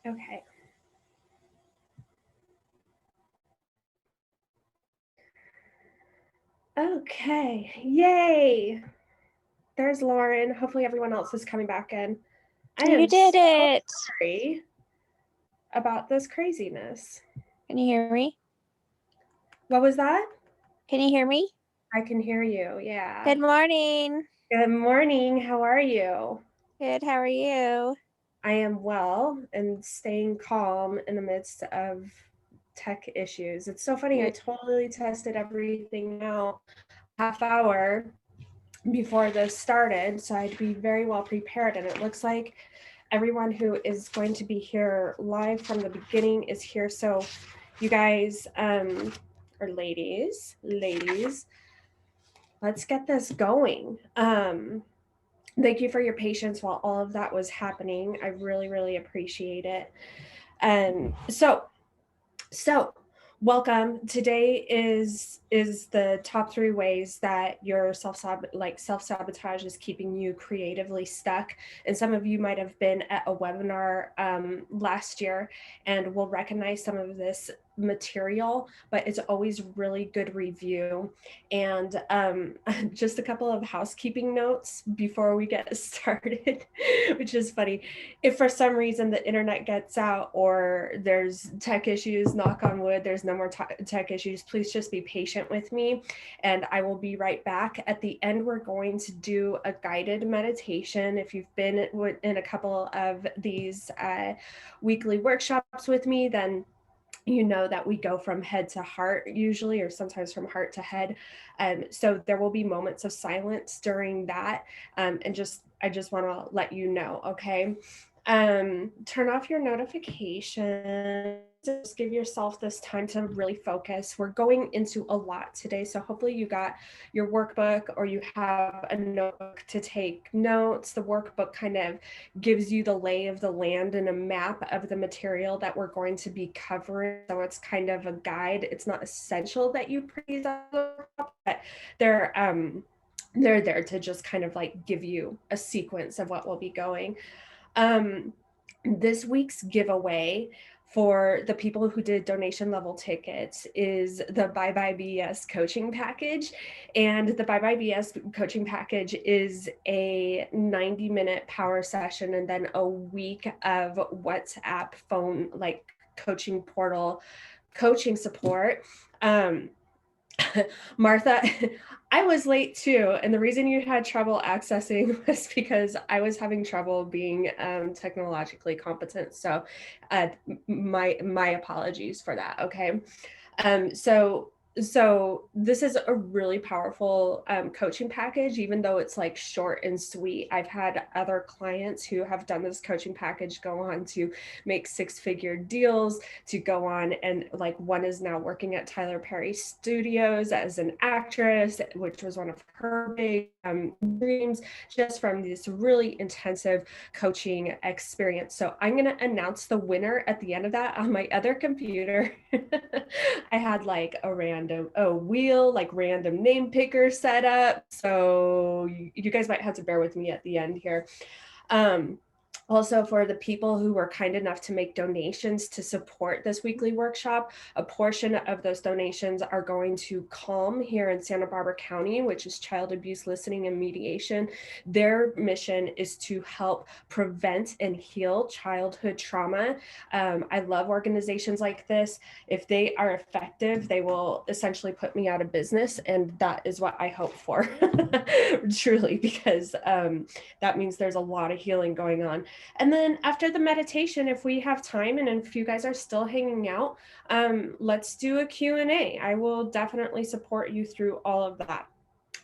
Okay. Okay. Yay. There's Lauren. Hopefully everyone else is coming back in. I You am did so it. sorry about this craziness. Can you hear me? What was that? Can you hear me? I can hear you. Yeah. Good morning. Good morning. How are you? Good. How are you? I am well and staying calm in the midst of tech issues. It's so funny. I Good. totally tested everything out a half hour before this started, so I'd be very well prepared. And it looks like everyone who is going to be here live from the beginning is here. So, you guys, or ladies, let's get this going. Thank you for your patience while all of that was happening. I really, really appreciate it. So welcome. Today is the top 3 ways that your self sabotage is keeping you creatively stuck. And some of you might have been at a webinar last year and will recognize some of this material, but it's always really good review. And just a couple of housekeeping notes before we get started, which is funny. If for some reason the internet gets out or there's tech issues, knock on wood, there's no more tech issues, please just be patient with me and I will be right back. At the end, we're going to do a guided meditation. If you've been in a couple of these weekly workshops with me, then you know that we go from head to heart usually, or sometimes from heart to head. So there will be moments of silence during that. And I just want to let you know, okay? Turn off your notifications. Just give yourself this time to really focus. We're going into a lot today. So hopefully you got your workbook or you have a notebook to take notes. The workbook kind of gives you the lay of the land and a map of the material that we're going to be covering. So it's kind of a guide. It's not essential that you praise, but they're they're there to just kind of like give you a sequence of what will be going. Um, this week's giveaway for the people who did donation level tickets is the Bye Bye BS coaching package. And the Bye Bye BS coaching package is a 90-minute power session and then a week of WhatsApp phone, like coaching portal coaching support. Um, Martha, I was late too. And the reason you had trouble accessing was because I was having trouble being technologically competent. So my apologies for that. Okay. So this is a really powerful coaching package, even though it's like short and sweet. I've had other clients who have done this coaching package go on to make 6-figure deals, to go on and like one is now working at Tyler Perry Studios as an actress, which was one of her big dreams, just from this really intensive coaching experience. So I'm going to announce the winner at the end of that on my other computer. I had like a wheel, like random name picker set up. So you guys might have to bear with me at the end here. Also, for the people who were kind enough to make donations to support this weekly workshop, a portion of those donations are going to CALM here in Santa Barbara County, which is Child Abuse Listening and Mediation. Their mission is to help prevent and heal childhood trauma. I love organizations like this. If they are effective, they will essentially put me out of business. And that is what I hope for, truly, because that means there's a lot of healing going on. And then after the meditation, if we have time and if you guys are still hanging out, let's do a Q&A. I will definitely support you through all of that.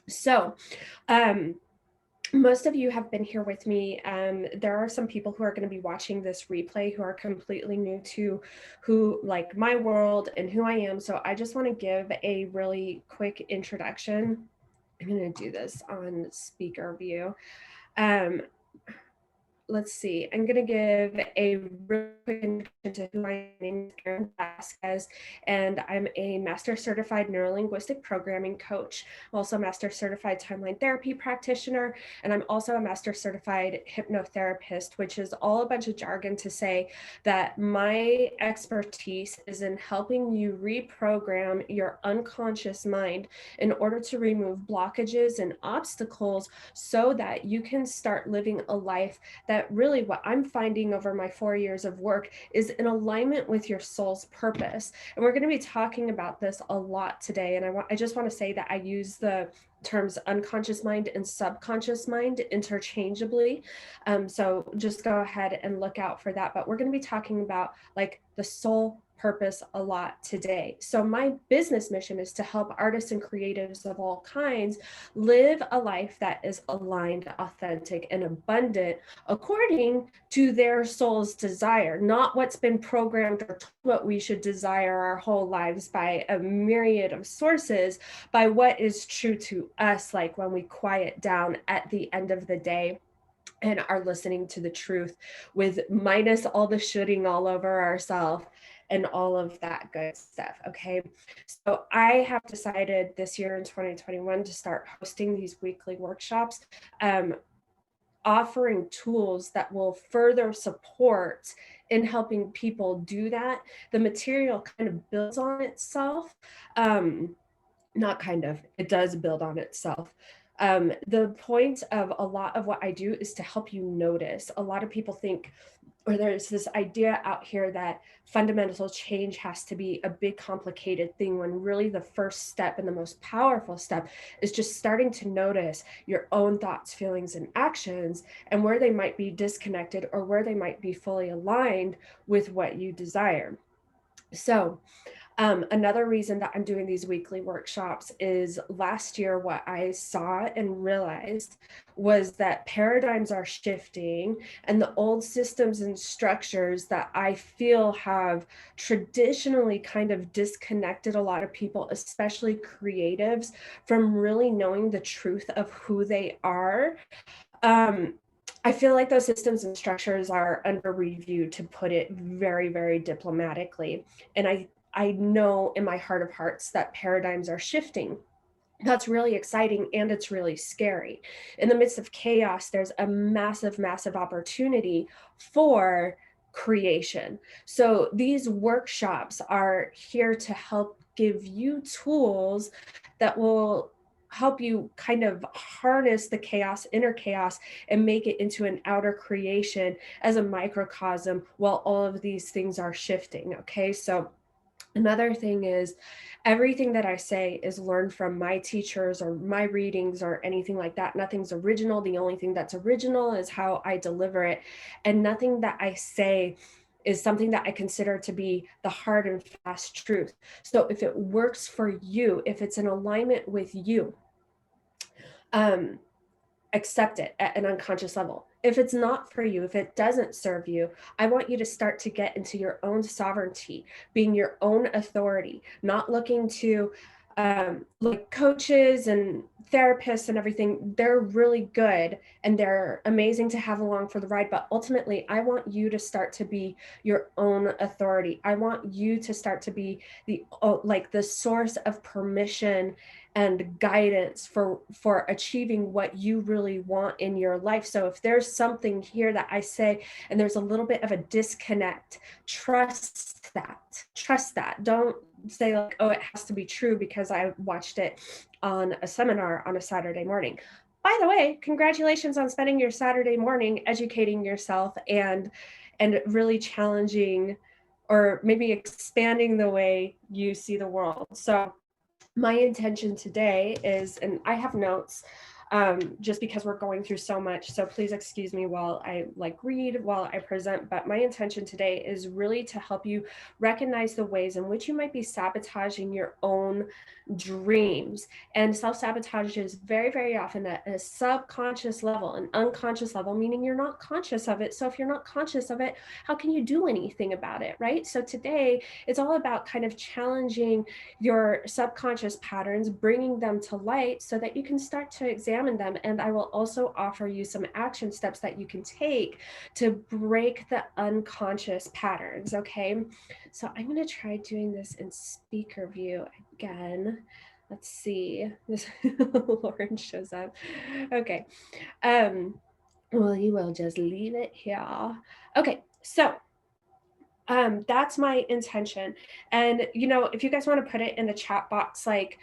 So, most of you have been here with me. There are some people who are going to be watching this replay who are completely new to who like my world and who I am. So I just want to give a really quick introduction. I'm going to do this on speaker view. Um, let's see, I'm going to give a really quick introduction to who I am. My name is Erin Vasquez, and I'm a Master Certified Neurolinguistic Programming Coach. I'm also a Master Certified Timeline Therapy Practitioner, and I'm also a Master Certified Hypnotherapist, which is all a bunch of jargon to say that my expertise is in helping you reprogram your unconscious mind in order to remove blockages and obstacles so that you can start living a life that really, what I'm finding over my 4 years of work, is in alignment with your soul's purpose. And we're going to be talking about this a lot today. And I just want to say that I use the terms unconscious mind and subconscious mind interchangeably. So just go ahead and look out for that. But we're going to be talking about like the soul purpose a lot today. So my business mission is to help artists and creatives of all kinds live a life that is aligned, authentic, and abundant according to their soul's desire, not what's been programmed or told what we should desire our whole lives by a myriad of sources, by what is true to us, like when we quiet down at the end of the day and are listening to the truth with minus all the shooting all over ourselves and all of that good stuff. Okay. So I have decided this year in 2021 to start hosting these weekly workshops, offering tools that will further support in helping people do that. The material kind of builds on itself. Not kind of, it does build on itself. The point of a lot of what I do is to help you notice. A lot of people think, or there's this idea out here that fundamental change has to be a big complicated thing, when really the first step and the most powerful step is just starting to notice your own thoughts, feelings, and actions, and where they might be disconnected or where they might be fully aligned with what you desire. So another reason that I'm doing these weekly workshops is last year, what I saw and realized was that paradigms are shifting, and the old systems and structures that I feel have traditionally kind of disconnected a lot of people, especially creatives, from really knowing the truth of who they are. Um, I feel like those systems and structures are under review, to put it very, very diplomatically. And I know in my heart of hearts that paradigms are shifting. That's really exciting, and it's really scary. In the midst of chaos, there's a massive, massive opportunity for creation. So these workshops are here to help give you tools that will help you kind of harness the chaos, inner chaos, and make it into an outer creation as a microcosm while all of these things are shifting. Okay, so another thing is, everything that I say is learned from my teachers or my readings or anything like that. Nothing's original. The only thing that's original is how I deliver it. And nothing that I say is something that I consider to be the hard and fast truth. So if it works for you, if it's in alignment with you, um, accept it at an unconscious level. If it's not for you, if it doesn't serve you, I want you to start to get into your own sovereignty, being your own authority, not looking to like coaches and therapists and everything. They're really good and they're amazing to have along for the ride. But ultimately, I want you to start to be your own authority. I want you to start to be like the source of permission and guidance for achieving what you really want in your life. So if there's something here that I say and there's a little bit of a disconnect, trust that. Don't say like, oh, it has to be true because I watched it on a seminar on a Saturday morning. By the way, congratulations on spending your Saturday morning educating yourself and really challenging or maybe expanding the way you see the world. So my intention today is, and I have notes just because we're going through so much. So please excuse me while I read, while I present, but my intention today is really to help you recognize the ways in which you might be sabotaging your own dreams. And self-sabotage is very, very often at a subconscious level, an unconscious level, meaning you're not conscious of it. So if you're not conscious of it, how can you do anything about it, right? So today it's all about kind of challenging your subconscious patterns, bringing them to light so that you can start to examine examine them, and I will also offer you some action steps that you can take to break the unconscious patterns. Okay, so I'm going to try doing this in speaker view again. Let's see. This Lauren shows up. Okay. Well, you will just leave it here. Okay, so that's my intention. And if you guys want to put it in the chat box, like,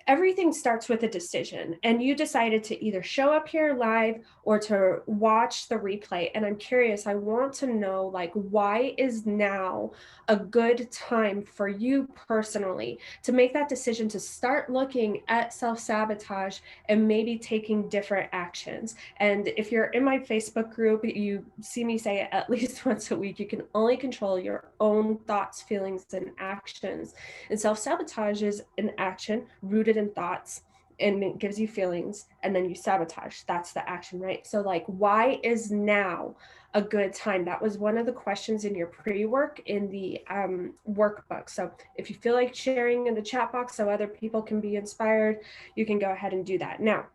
everything starts with a decision, and you decided to either show up here live or to watch the replay. And I'm curious, I want to know, like, why is now a good time for you personally to make that decision to start looking at self-sabotage and maybe taking different actions? And if you're in my Facebook group, you see me say it at least once a week, you can only control your own thoughts, feelings, and actions. And self-sabotage is an action rooted in thoughts, and it gives you feelings, and then you sabotage. That's the action, right? So, like, why is now a good time? That was one of the questions in your pre-work in the workbook. So if you feel like sharing in the chat box so other people can be inspired, you can go ahead and do that. Now,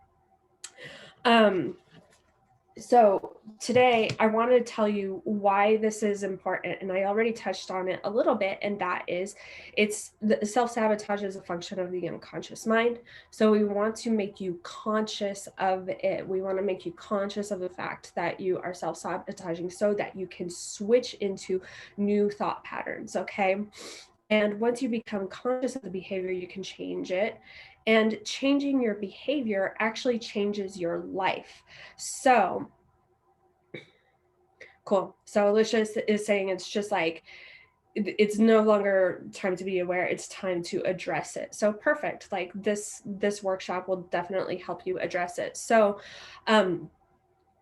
so today I want to tell you why this is important, and I already touched on it a little bit, and that is, it's the self-sabotage is a function of the unconscious mind. So we want to make you conscious of it. We want to make you conscious of the fact that you are self-sabotaging so that you can switch into new thought patterns. Okay. And once you become conscious of the behavior, you can change it. And changing your behavior actually changes your life. So, cool. So Alicia is saying it's just like, it's no longer time to be aware, it's time to address it. So perfect. Like, this workshop will definitely help you address it. So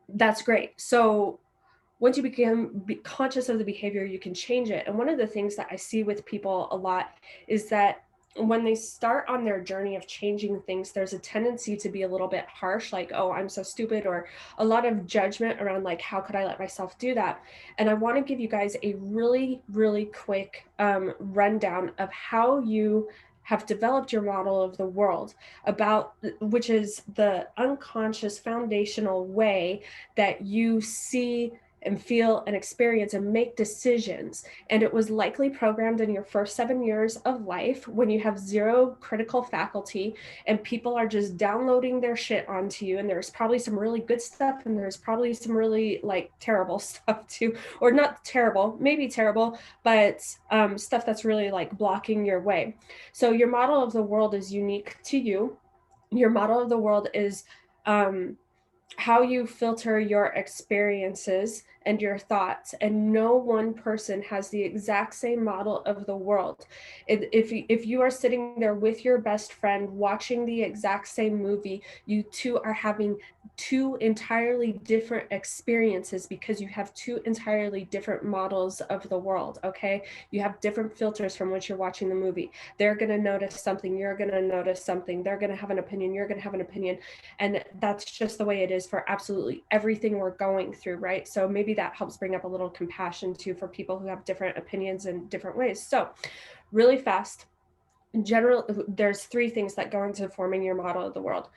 that's great. So once you become conscious of the behavior, you can change it. And one of the things that I see with people a lot is that when they start on their journey of changing things, there's a tendency to be a little bit harsh, like, oh, I'm so stupid, or a lot of judgment around, like, how could I let myself do that? And I want to give you guys a really, really quick rundown of how you have developed your model of the world, about which is the unconscious foundational way that you see and feel and experience and make decisions. And it was likely programmed in your first 7 years of life when you have zero critical faculty and people are just downloading their shit onto you. And there's probably some really good stuff, and there's probably some really, like, terrible stuff too, or not terrible, maybe terrible, but stuff that's really, like, blocking your way. So your model of the world is unique to you. Your model of the world is how you filter your experiences and your thoughts, and no one person has the exact same model of the world. If you are sitting there with your best friend watching the exact same movie, you two are having two entirely different experiences because you have two entirely different models of the world. Okay, you have different filters from which you're watching the movie. They're going to notice something, you're going to notice something, they're going to have an opinion, you're going to have an opinion. And that's just the way it is for absolutely everything we're going through, right? So maybe that helps bring up a little compassion too for people who have different opinions in different ways. So really fast, there's three things that go into forming your model of the world.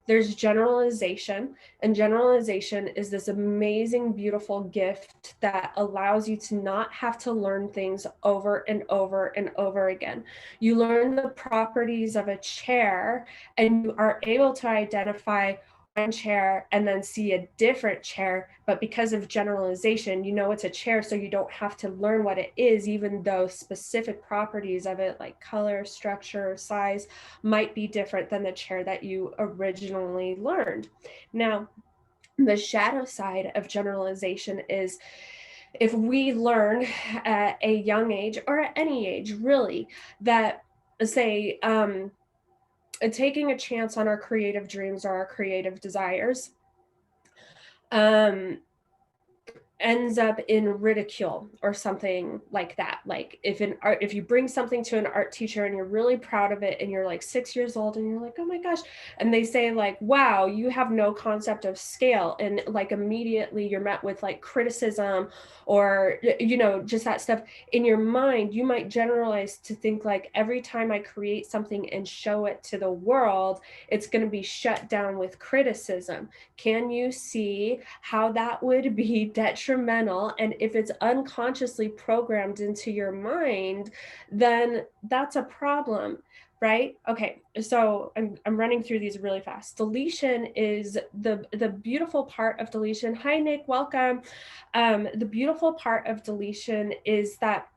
There's generalization, and generalization is this amazing, beautiful gift that allows you to not have to learn things over and over and over again. You learn the properties of a chair, and you are able to identify one chair and then see a different chair, but because of generalization, you know it's a chair, so you don't have to learn what it is, even though specific properties of it, like color, structure, size, might be different than the chair that you originally learned. Now, the shadow side of generalization is, if we learn at a young age, or at any age really, that, say, taking a chance on our creative dreams or our creative desires, ends up in ridicule or something like that. Like if you bring something to an art teacher and you're really proud of it and you're like 6 years old and you're like, oh my gosh, and they say like, wow, you have no concept of scale, and like immediately you're met with like criticism or just that stuff. In your mind you might generalize to think like every time I create something and show it to the world, it's going to be shut down with criticism. Can you see how that would be detrimental? And if it's unconsciously programmed into your mind, then that's a problem, right? Okay, so I'm running through these really fast. Deletion is the beautiful part of deletion. Hi, Nick, welcome. The beautiful part of deletion is that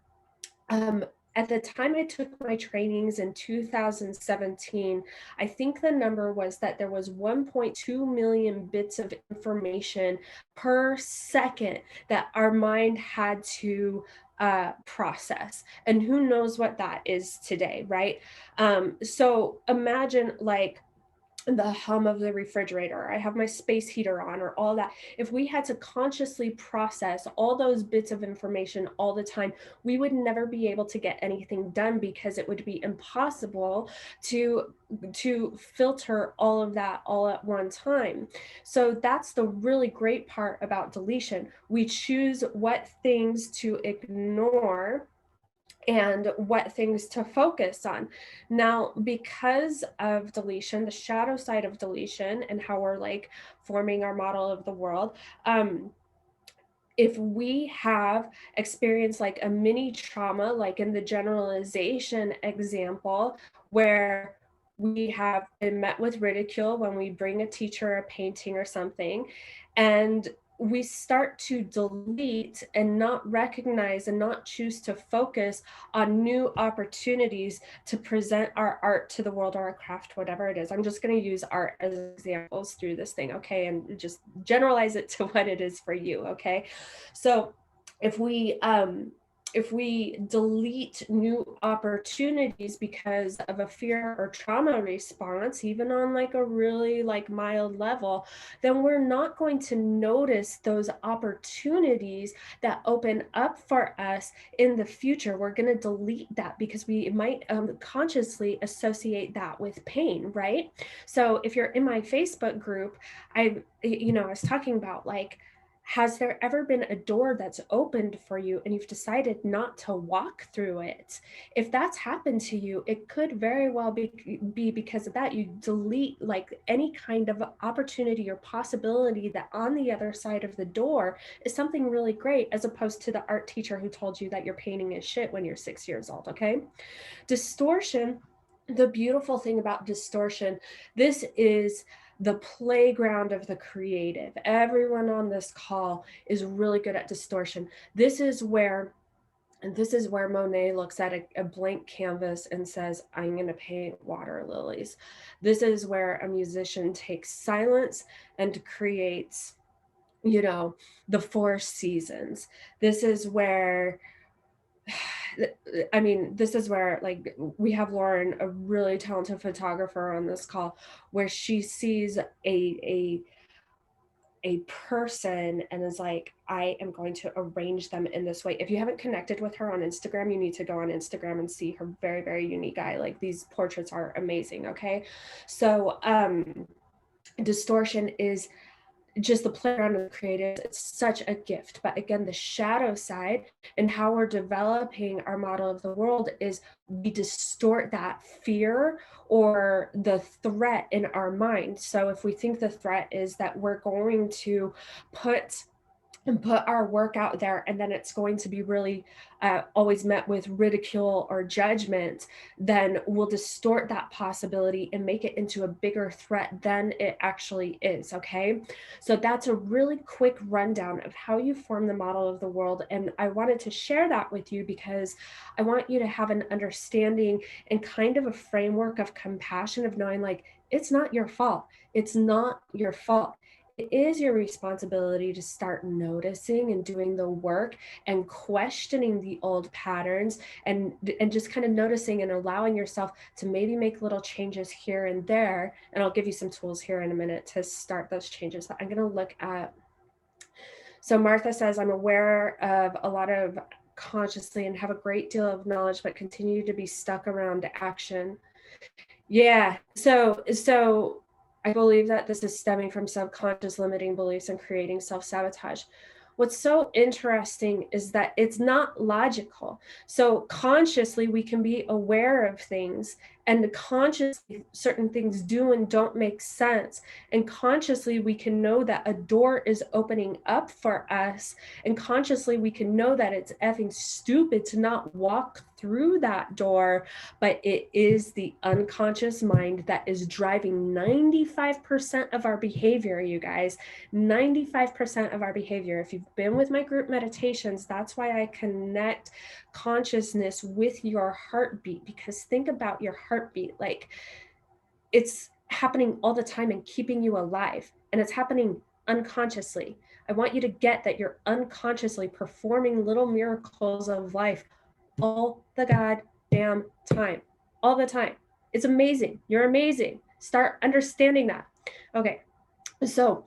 um, at the time I took my trainings in 2017, I think the number was that there was 1.2 million bits of information per second that our mind had to process. And who knows what that is today, right? So imagine like the hum of the refrigerator, I have my space heater on, or all that. If we had to consciously process all those bits of information all the time, we would never be able to get anything done because it would be impossible to filter all of that all at one time. So that's the really great part about deletion. We choose what things to ignore and what things to focus on. Now, because of deletion, the shadow side of deletion, and how we're like forming our model of the world, if we have experienced like a mini trauma, like in the generalization example, where we have been met with ridicule when we bring a teacher a painting or something, and we start to delete and not recognize and not choose to focus on new opportunities to present our art to the world, or our craft, whatever it is. I'm just going to use art as examples through this thing, okay? And just generalize it to what it is for you, okay? So if we delete new opportunities because of a fear or trauma response, even on like a really like mild level, then we're not going to notice those opportunities that open up for us in the future. We're going to delete that because we might consciously associate that with pain, right? So if you're in my Facebook group, I was talking about like, has there ever been a door that's opened for you and you've decided not to walk through it? If that's happened to you, it could very well be because of that. You delete like any kind of opportunity or possibility that on the other side of the door is something really great, as opposed to the art teacher who told you that your painting is shit when you're 6 years old, okay? Distortion, the beautiful thing about distortion, this is the playground of the creative. Everyone on this call is really good at distortion. This is where Monet looks at a blank canvas and says, I'm going to paint water lilies. This is where a musician takes silence and creates, the four seasons. This is where this is where like we have Lauren, a really talented photographer on this call, where she sees a person and is like, I am going to arrange them in this way. If you haven't connected with her on Instagram, you need to go on Instagram and see her very, very unique eye. Like these portraits are amazing. Okay. So distortion is just the playground of the creative. It's such a gift. But again, the shadow side and how we're developing our model of the world is we distort that fear or the threat in our mind. So if we think the threat is that we're going to put our work out there and then it's going to be really always met with ridicule or judgment, then we'll distort that possibility and make it into a bigger threat than it actually is. Okay, so that's a really quick rundown of how you form the model of the world, and I wanted to share that with you because I want you to have an understanding and kind of a framework of compassion, of knowing like, it's not your fault. It's not your fault. It is your responsibility to start noticing and doing the work and questioning the old patterns, and just kind of noticing and allowing yourself to maybe make little changes here and there. And I'll give you some tools here in a minute to start those changes. I'm going to look at So Martha says, I'm aware of a lot of consciously and have a great deal of knowledge, but continue to be stuck around action. Yeah. So I believe that this is stemming from subconscious limiting beliefs and creating self-sabotage. What's so interesting is that it's not logical. So consciously we can be aware of things, and consciously certain things do and don't make sense. And consciously we can know that a door is opening up for us, and consciously we can know that it's effing stupid to not walk through that door, but it is the unconscious mind that is driving 95% of our behavior, you guys. 95% of our behavior. If you've been with my group meditations, that's why I connect consciousness with your heartbeat, because think about your heartbeat. Like, it's happening all the time and keeping you alive, and it's happening unconsciously. I want you to get that you're unconsciously performing little miracles of life all the goddamn time. All the time. It's amazing. You're amazing. Start understanding that. Okay. So,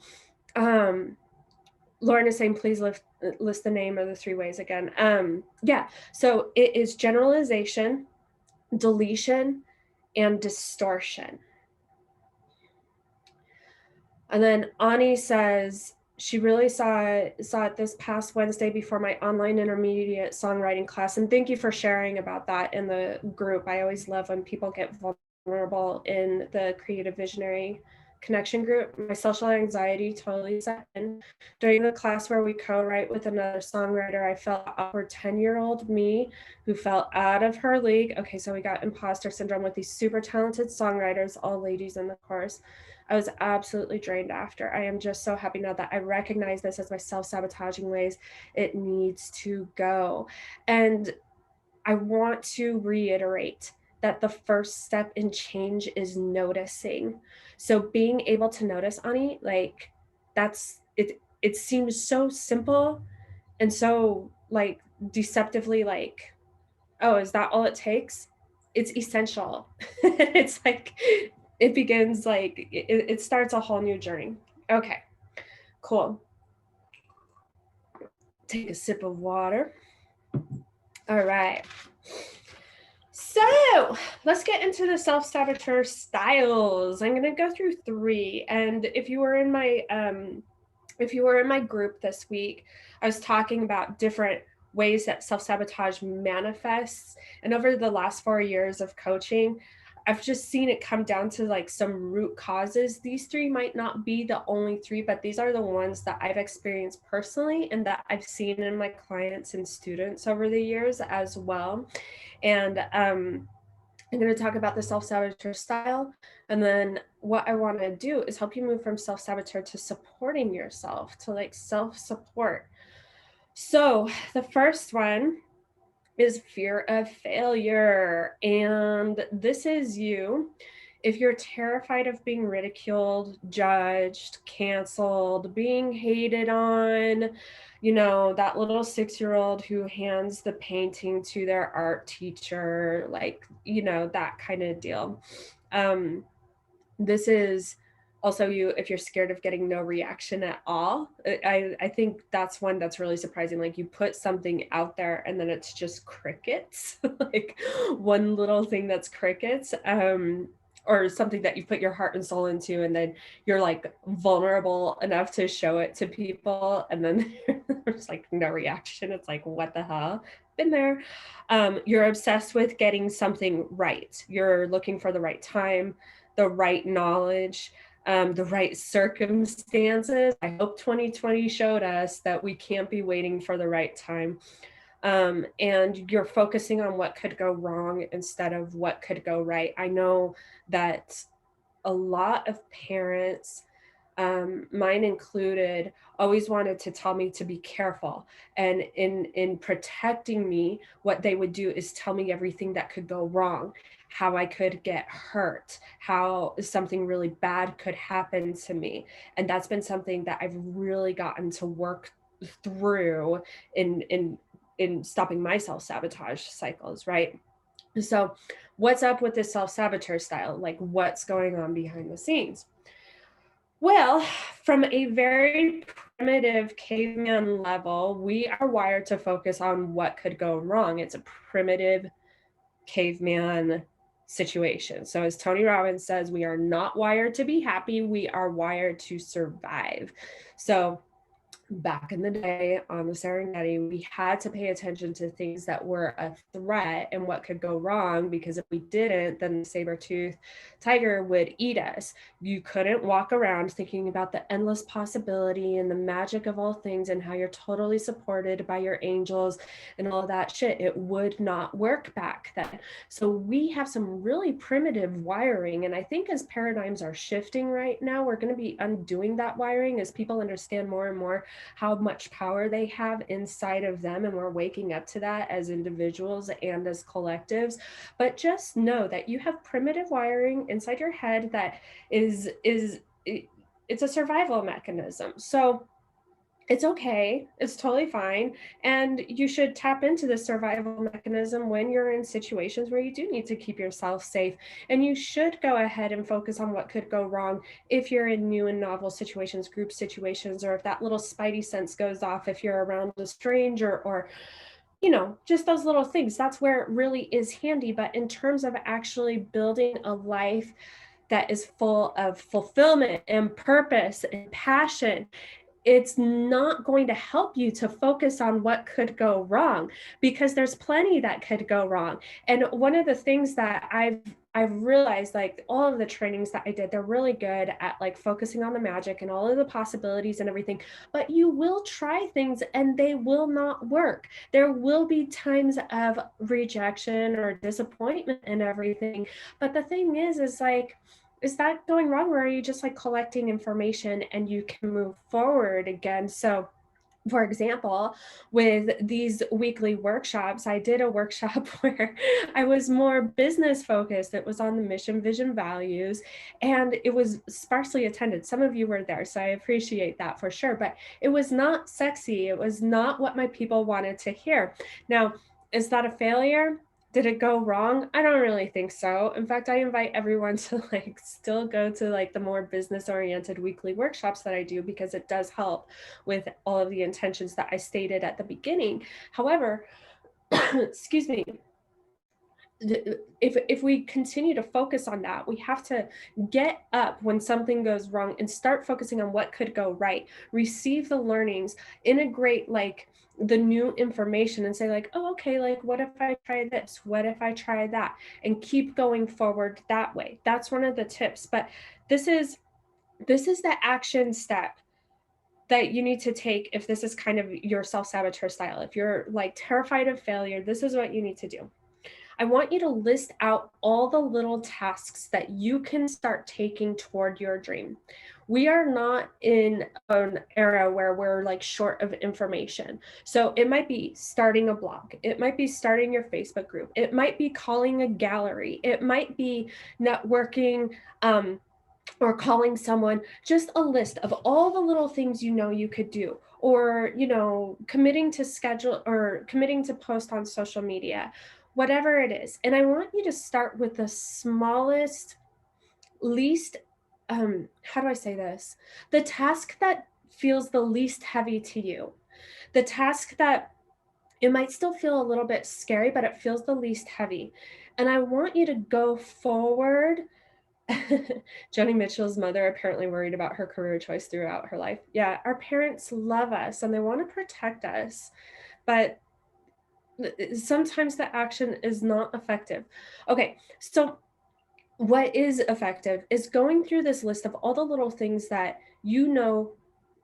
Lauren is saying, please list the name of the 3 ways again. Yeah. So it is generalization, deletion, and distortion. And then Ani says, she really saw it this past Wednesday before my online intermediate songwriting class. And thank you for sharing about that in the group. I always love when people get vulnerable in the Creative Visionary Connection group. My social anxiety totally set in. During the class where we co-write with another songwriter, I felt awkward 10-year-old me who felt out of her league. Okay, so we got imposter syndrome with these super talented songwriters, all ladies in the course. I was absolutely drained after. I am just so happy now that I recognize this as my self-sabotaging ways. It needs to go. And I want to reiterate that the first step in change is noticing. So being able to notice, Ani, like, that's it. It seems so simple and so like deceptively like, oh, is that all it takes? It's essential. It's like, it begins like, it starts a whole new journey. Okay, cool. Take a sip of water. All right. So let's get into the self-saboteur styles. I'm going to go through 3. And if you were in my group this week, I was talking about different ways that self-sabotage manifests. And over the last 4 years of coaching, I've just seen it come down to like some root causes. These 3 might not be the only 3, but these are the ones that I've experienced personally and that I've seen in my clients and students over the years as well. And I'm going to talk about the self-saboteur style. And then what I want to do is help you move from self-saboteur to supporting yourself, to like self-support. So the first one is fear of failure. And this is you. If you're terrified of being ridiculed, judged, canceled, being hated on, you know, that little 6-year-old who hands the painting to their art teacher, like, you know, that kind of deal. This is also you if you're scared of getting no reaction at all. I think that's one that's really surprising. Like, you put something out there and then it's just crickets, like one little thing that's crickets. Or something that you put your heart and soul into, and then you're like vulnerable enough to show it to people, and then there's like no reaction. It's like, what the hell? Been there. You're obsessed with getting something right. You're looking for the right time, the right knowledge, the right circumstances. I hope 2020 showed us that we can't be waiting for the right time. And you're focusing on what could go wrong instead of what could go right. I know that a lot of parents, mine included, always wanted to tell me to be careful. And in protecting me, what they would do is tell me everything that could go wrong, how I could get hurt, how something really bad could happen to me. And that's been something that I've really gotten to work through in stopping my self-sabotage cycles, right? So what's up with this self-saboteur style? Like, what's going on behind the scenes? Well, from a very primitive caveman level, we are wired to focus on what could go wrong. It's a primitive caveman situation. So, as Tony Robbins says, we are not wired to be happy, we are wired to survive. So, back in the day on the Serengeti, we had to pay attention to things that were a threat and what could go wrong, because if we didn't, then the saber-toothed tiger would eat us. You couldn't walk around thinking about the endless possibility and the magic of all things and how you're totally supported by your angels and all of that shit. It would not work back then. So we have some really primitive wiring. And I think as paradigms are shifting right now, we're going to be undoing that wiring as people understand more and more how much power they have inside of them, and we're waking up to that as individuals and as collectives. But just know that you have primitive wiring inside your head that it's a survival mechanism. So it's okay. It's totally fine. And you should tap into the survival mechanism when you're in situations where you do need to keep yourself safe. And you should go ahead and focus on what could go wrong if you're in new and novel situations, group situations, or if that little spidey sense goes off, if you're around a stranger, or just those little things. That's where it really is handy. But in terms of actually building a life that is full of fulfillment and purpose and passion, it's not going to help you to focus on what could go wrong, because there's plenty that could go wrong. And one of the things that I've realized, like, all of the trainings that I did, they're really good at like focusing on the magic and all of the possibilities and everything, but you will try things and they will not work. There will be times of rejection or disappointment and everything. But the thing is like, is that going wrong, or are you just like collecting information and you can move forward again? So for example, with these weekly workshops, I did a workshop where I was more business focused. It was on the mission, vision, values, and it was sparsely attended. Some of you were there, so I appreciate that for sure. But it was not sexy. It was not what my people wanted to hear. Now, is that a failure? Did it go wrong? I don't really think so. In fact, I invite everyone to like still go to like the more business oriented weekly workshops that I do, because it does help with all of the intentions that I stated at the beginning. However, excuse me, if we continue to focus on that, we have to get up when something goes wrong and start focusing on what could go right, receive the learnings, integrate like the new information and say like, oh, okay, like what if I try this, what if I try that, and keep going forward that way. That's one of the tips. But this is the action step that you need to take if this is kind of your self-saboteur style. If you're like terrified of failure, this is what you need to do. I want you to list out all the little tasks that you can start taking toward your dream. We are not in an era where we're like short of information. So it might be starting a blog, it might be starting your Facebook group, it might be calling a gallery, it might be networking, or calling someone. Just a list of all the little things you could do, or committing to schedule or committing to post on social media, whatever it is. And I want you to start with the smallest, least, how do I say this, the task that feels the least heavy to you, the task that it might still feel a little bit scary, but it feels the least heavy. And I want you to go forward. Joni Mitchell's mother apparently worried about her career choice throughout her life. Yeah, our parents love us and they want to protect us, but sometimes the action is not effective. Okay, so what is effective is going through this list of all the little things that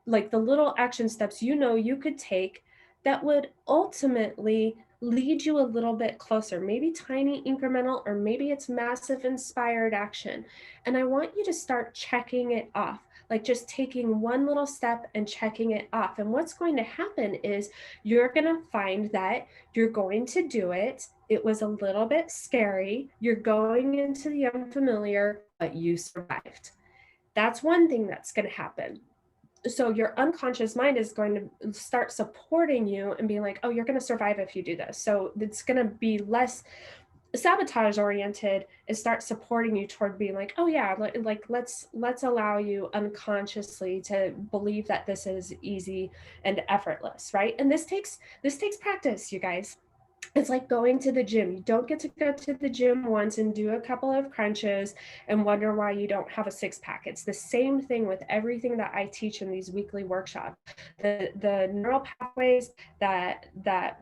like the little action steps you could take that would ultimately lead you a little bit closer, maybe tiny incremental, or maybe it's massive inspired action. And I want you to start checking it off, like just taking one little step and checking it off. And what's going to happen is you're going to find that you're going to do it. It was a little bit scary. You're going into the unfamiliar, but you survived. That's one thing that's going to happen. So your unconscious mind is going to start supporting you and being like, oh, you're going to survive if you do this. So it's going to be less sabotage oriented is start supporting you toward being like, oh yeah, like let's allow you unconsciously to believe that this is easy and effortless, right? And this takes practice, you guys. It's like going to the gym. You don't get to go to the gym once and do a couple of crunches and wonder why you don't have a six pack. It's the same thing with everything that I teach in these weekly workshops. The neural pathways that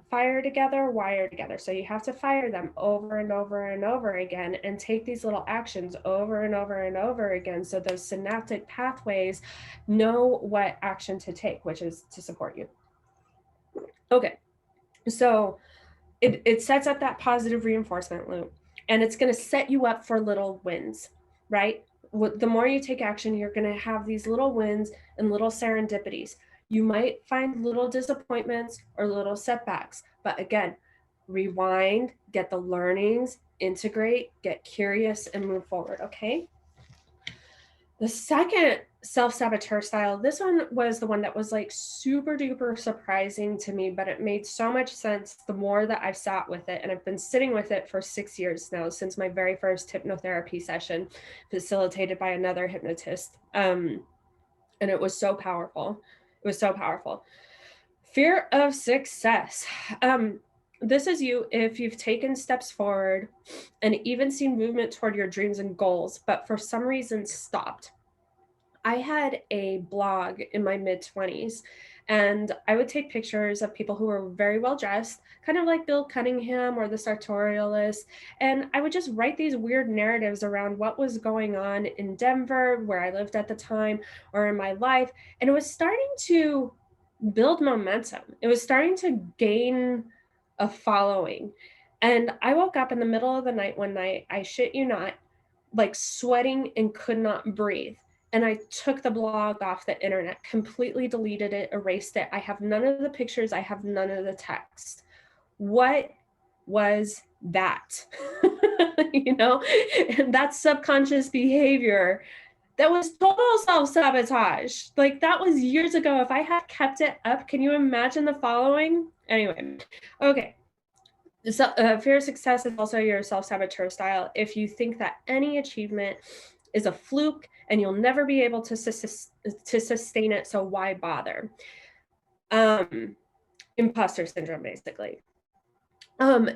fire together wire together. So you have to fire them over and over and over again and take these little actions over and over and over again so those synaptic pathways know what action to take, which is to support you. Okay. So it sets up that positive reinforcement loop, and it's going to set you up for little wins, right? The more you take action, you're going to have these little wins and little serendipities. You might find little disappointments or little setbacks, but again, rewind, get the learnings, integrate, get curious, and move forward. Okay. The second self-saboteur style, this one was the one that was like super duper surprising to me, but it made so much sense the more that I've sat with it. And I've been sitting with it for 6 years now, since my very first hypnotherapy session facilitated by another hypnotist. And it was so powerful. It was so powerful. Fear of success. This is you if you've taken steps forward and even seen movement toward your dreams and goals, but for some reason stopped. I had a blog in my mid 20s, and I would take pictures of people who were very well dressed, kind of like Bill Cunningham or the Sartorialist. And I would just write these weird narratives around what was going on in Denver, where I lived at the time, or in my life. And it was starting to build momentum, it was starting to gain a following. And I woke up in the middle of the night one night, I shit you not, like sweating and could not breathe. And I took the blog off the internet, completely deleted it, erased it. I have none of the pictures, I have none of the text. What was that? You know, and that subconscious behavior that was total self-sabotage. Like that was years ago. If I had kept it up, can you imagine the following? Anyway, okay. So, fear of success is also your self-saboteur style. If you think that any achievement is a fluke and you'll never be able to sustain it, so why bother? Imposter syndrome, basically.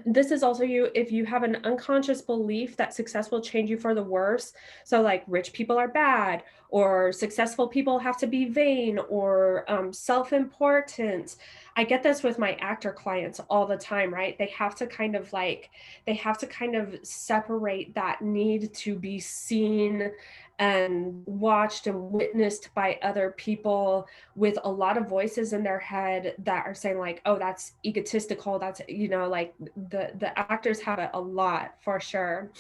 This is also you if you have an unconscious belief that success will change you for the worse. So, like, rich people are bad, or successful people have to be vain, or self-important. I get this with my actor clients all the time, right? They have to kind of separate that need to be seen and watched and witnessed by other people, with a lot of voices in their head that are saying like, oh, that's egotistical, that's, you know, like the actors have it a lot for sure.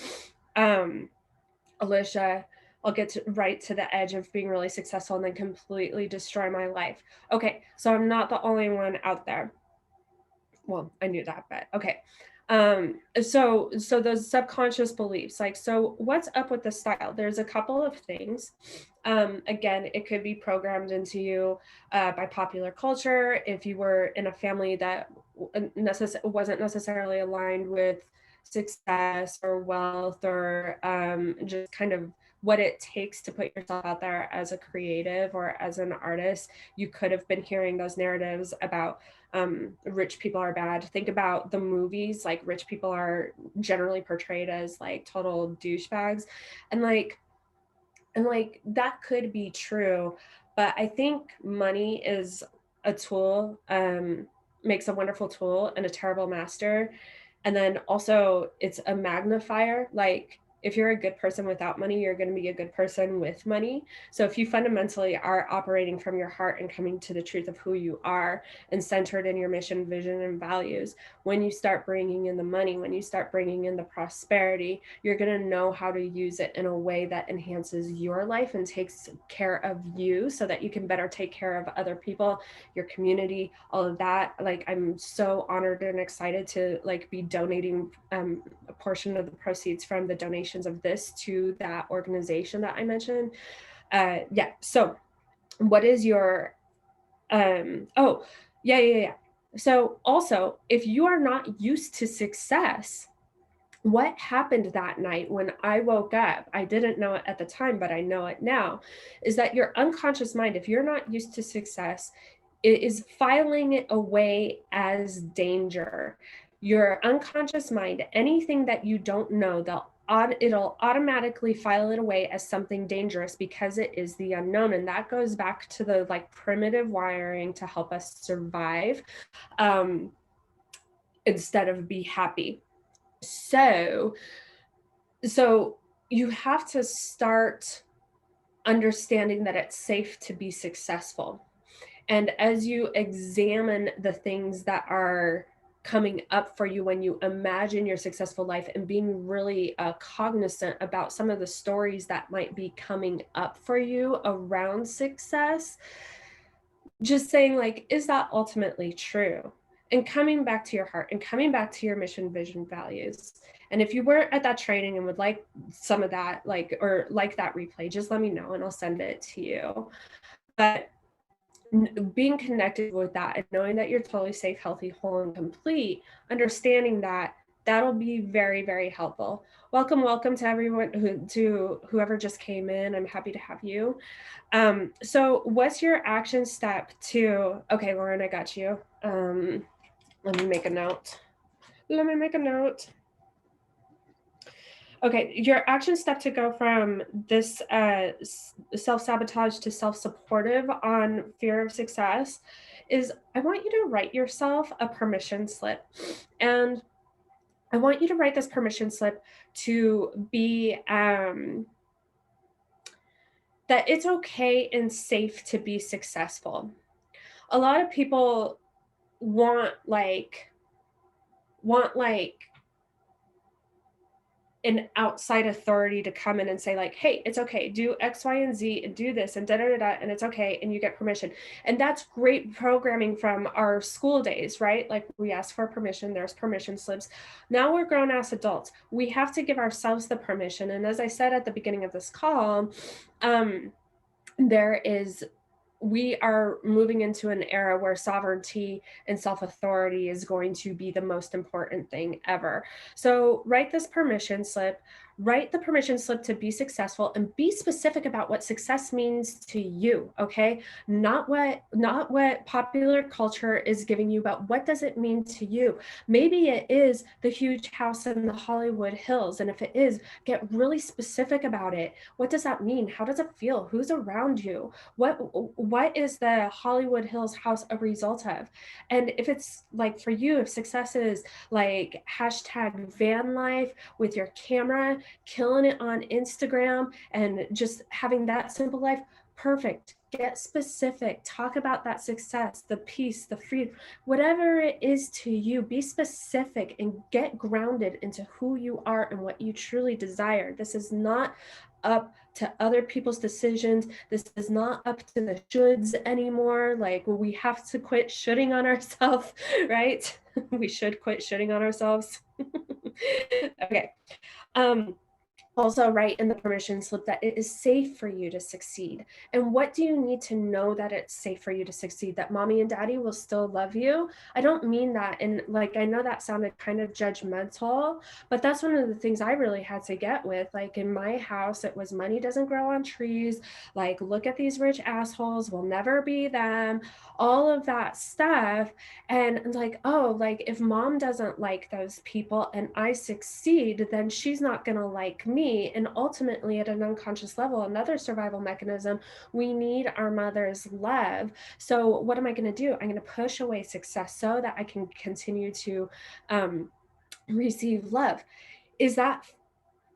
Alicia, I'll get right to the edge of being really successful and then completely destroy my life. Okay, so I'm not the only one out there. Well, I knew that, but okay. So those subconscious beliefs, like, so what's up with the style? There's a couple of things. Again, it could be programmed into you by popular culture. If you were in a family that wasn't necessarily aligned with success or wealth, or just kind of what it takes to put yourself out there as a creative or as an artist, you could have been hearing those narratives about rich people are bad. Think about the movies, like rich people are generally portrayed as like total douchebags, and like that could be true, but I think money is a tool, makes a wonderful tool and a terrible master. And then also it's a magnifier. Like, if you're a good person without money, you're going to be a good person with money. So if you fundamentally are operating from your heart and coming to the truth of who you are and centered in your mission, vision, and values, when you start bringing in the money, when you start bringing in the prosperity, you're going to know how to use it in a way that enhances your life and takes care of you so that you can better take care of other people, your community, all of that. Like, I'm so honored and excited to like be donating a portion of the proceeds from the donations of this to that organization that I mentioned. Yeah. So what is your, oh, yeah. So also, if you are not used to success, what happened that night when I woke up, I didn't know it at the time, but I know it now, is that your unconscious mind, if you're not used to success, it is filing it away as danger. Your unconscious mind, anything that you don't know, it'll automatically file it away as something dangerous because it is the unknown. And that goes back to the like primitive wiring to help us survive, um, instead of be happy. So so you have to start understanding that it's safe to be successful. And as you examine the things that are coming up for you when you imagine your successful life, and being really cognizant about some of the stories that might be coming up for you around success, just saying like, is that ultimately true? And coming back to your heart and coming back to your mission, vision, values. And if you weren't at that training and would like some of that, like, or like that replay, just let me know and I'll send it to you. But being connected with that and knowing that you're totally safe, healthy, whole, and complete, understanding that, that'll be very, very helpful. Welcome to everyone to whoever just came in. I'm happy to have you. So what's your action step to, okay, Lauren, I got you. Let me make a note. Okay, your action step to go from this self-sabotage to self-supportive on fear of success is, I want you to write yourself a permission slip. And I want you to write this permission slip to be that it's okay and safe to be successful. A lot of people want like an outside authority to come in and say like, hey, it's okay, do X, Y, and Z and do this and da da da da, and it's okay, and you get permission. And that's great programming from our school days, right? Like we ask for permission, there's permission slips. Now we're grown ass adults. We have to give ourselves the permission. And as I said at the beginning of this call, we are moving into an era where sovereignty and self-authority is going to be the most important thing ever. So write this permission slip, write the permission slip to be successful, and be specific about what success means to you, okay? Not what popular culture is giving you, but what does it mean to you? Maybe it is the huge house in the Hollywood Hills, and if it is, get really specific about it. What does that mean? How does it feel? Who's around you? What is the Hollywood Hills house a result of? And if it's like for you, if success is like hashtag van life with your camera, killing it on Instagram and just having that simple life, perfect. Get specific. Talk about that success, the peace, the freedom, whatever it is to you. Be specific and get grounded into who you are and what you truly desire. This is not up to other people's decisions. This is not up to the shoulds anymore. Like we have to quit shoulding on ourselves, right? We should quit shoulding on ourselves. Okay. Also write in the permission slip that it is safe for you to succeed. And what do you need to know that it's safe for you to succeed? That mommy and daddy will still love you? I don't mean that. And like, I know that sounded kind of judgmental, but that's one of the things I really had to get with. Like in my house, it was money doesn't grow on trees. Like, look at these rich assholes, will never be them, all of that stuff. And like, oh, like if mom doesn't like those people and I succeed, then she's not going to like me. And ultimately, at an unconscious level, another survival mechanism, we need our mother's love. So what am I going to do? I'm going to push away success so that I can continue to receive love. Is that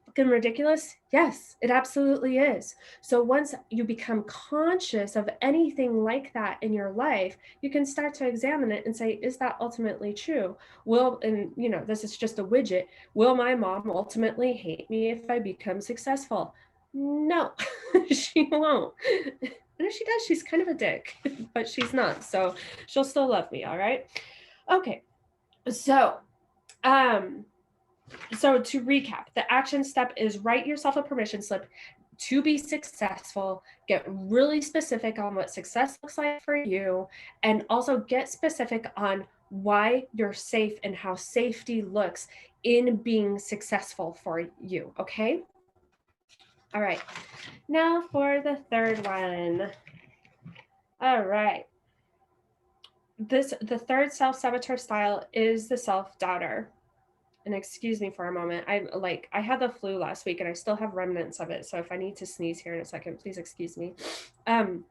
fucking ridiculous? Yes, it absolutely is. So once you become conscious of anything like that in your life, you can start to examine it and say, is that ultimately true? And this is just a widget. Will my mom ultimately hate me if I become successful? No, she won't. And if she does, she's kind of a dick, but she's not. So she'll still love me. All right. Okay. So to recap, the action step is write yourself a permission slip to be successful, get really specific on what success looks like for you, and also get specific on why you're safe and how safety looks in being successful for you. Okay. All right. Now for the third one. All right. The third self-saboteur style is the self-doubter. And excuse me for a moment. I had the flu last week and I still have remnants of it. So if I need to sneeze here in a second, please excuse me. Um,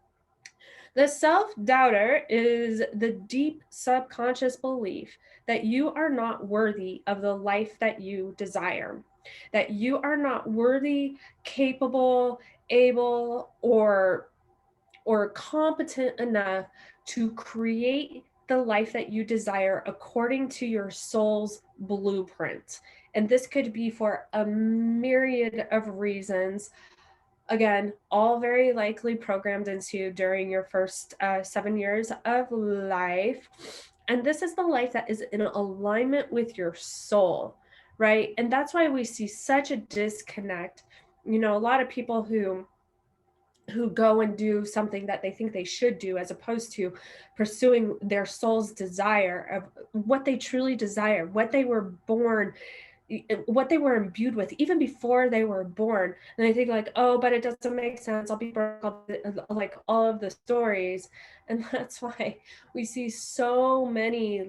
the self-doubter is the deep subconscious belief that you are not worthy of the life that you desire, that you are not worthy, capable, able, or competent enough to create the life that you desire according to your soul's blueprint. And this could be for a myriad of reasons. Again, all very likely programmed into during your first 7 years of life. And this is the life that is in alignment with your soul, right? And that's why we see such a disconnect. A lot of people who go and do something that they think they should do as opposed to pursuing their soul's desire of what they truly desire, what they were imbued with even before they were born. And I think like, oh, but it doesn't make sense, I'll be broke, like all of the stories. And that's why we see so many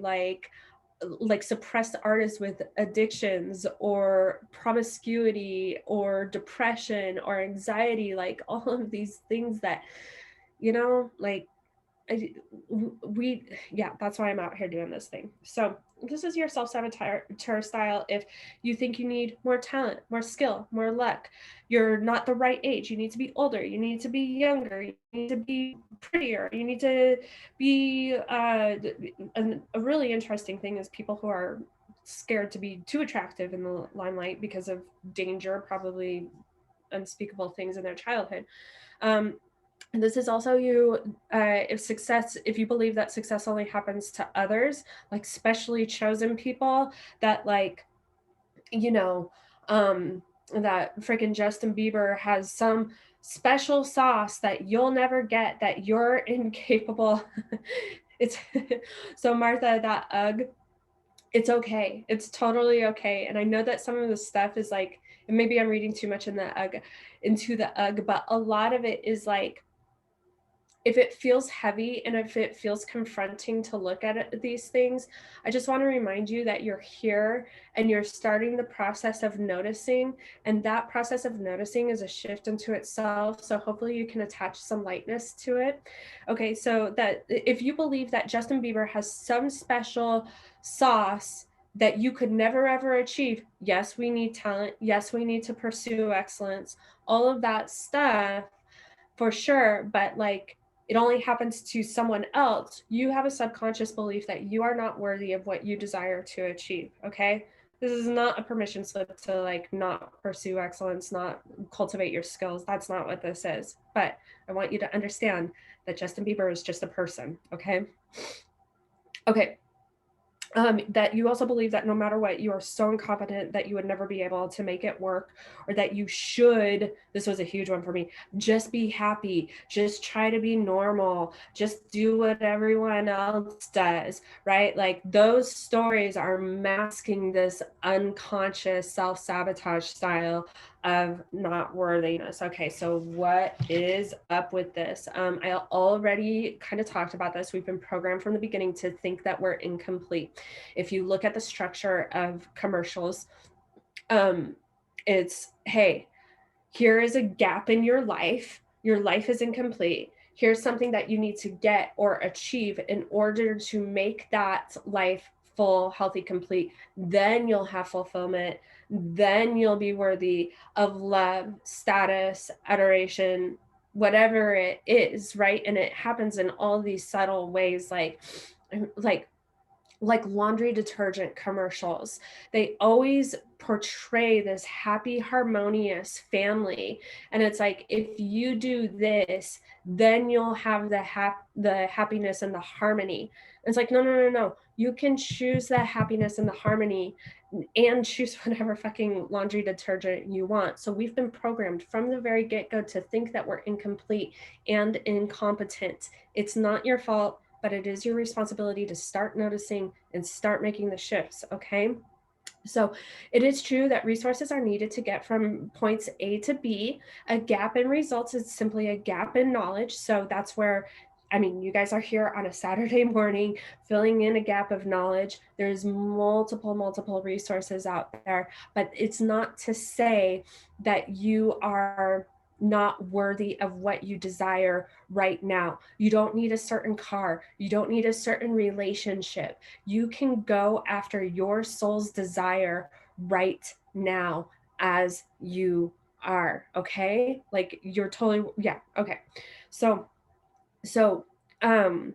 suppressed artists with addictions or promiscuity or depression or anxiety, like all of these things that like we yeah, that's why I'm out here doing this thing. So this is your self-saboteur style. If you think you need more talent, more skill, more luck, you're not the right age, you need to be older, you need to be younger, you need to be prettier, you need to be a really interesting thing is people who are scared to be too attractive in the limelight because of danger, probably unspeakable things in their childhood. And this is also you, if you believe that success only happens to others, like specially chosen people, that you know, um, that freaking Justin Bieber has some special sauce that you'll never get, that you're incapable. It's so Martha, that it's okay. It's totally okay. And I know that some of the stuff is like, and maybe I'm reading too much into the but a lot of it is like, if it feels heavy and if it feels confronting to look at these things, I just want to remind you that you're here and you're starting the process of noticing. And that process of noticing is a shift into itself. So hopefully you can attach some lightness to it. Okay, so that if you believe that Justin Bieber has some special sauce that you could never ever achieve, yes, we need talent. Yes, we need to pursue excellence, all of that stuff for sure. But like, it only happens to someone else. You have a subconscious belief that you are not worthy of what you desire to achieve. Okay. This is not a permission slip to like not pursue excellence, not cultivate your skills. That's not what this is. But I want you to understand that Justin Bieber is just a person. Okay. Okay. That you also believe that no matter what, you are so incompetent that you would never be able to make it work, or that you should, this was a huge one for me, just be happy, just try to be normal, just do what everyone else does, right? Like those stories are masking this unconscious self-sabotage style of not worthiness. Okay, so what is up with this? I already kind of talked about this. We've been programmed from the beginning to think that we're incomplete. If you look at the structure of commercials, it's, hey, here is a gap in your life. Your life is incomplete. Here's something that you need to get or achieve in order to make that life full, healthy, complete. Then you'll have fulfillment. Then you'll be worthy of love, status, adoration, whatever it is, right? And it happens in all these subtle ways, like like laundry detergent commercials. They always portray this happy, harmonious family. And it's like, if you do this, then you'll have the happiness and the harmony. And it's like, no, no, no, no. You can choose the happiness and the harmony and choose whatever fucking laundry detergent you want. So we've been programmed from the very get-go to think that we're incomplete and incompetent. It's not your fault. but it is your responsibility to start noticing and start making the shifts, okay? So it is true that resources are needed to get from points A to B. A gap in results is simply a gap in knowledge. So that's where, I mean, you guys are here on a Saturday morning filling in a gap of knowledge. There's multiple resources out there, but it's not to say that you are not worthy of what you desire right now. You don't need a certain car. You don't need a certain relationship. You can go after your soul's desire right now as you are. Okay. Like you're totally, yeah. Okay. So, so, um,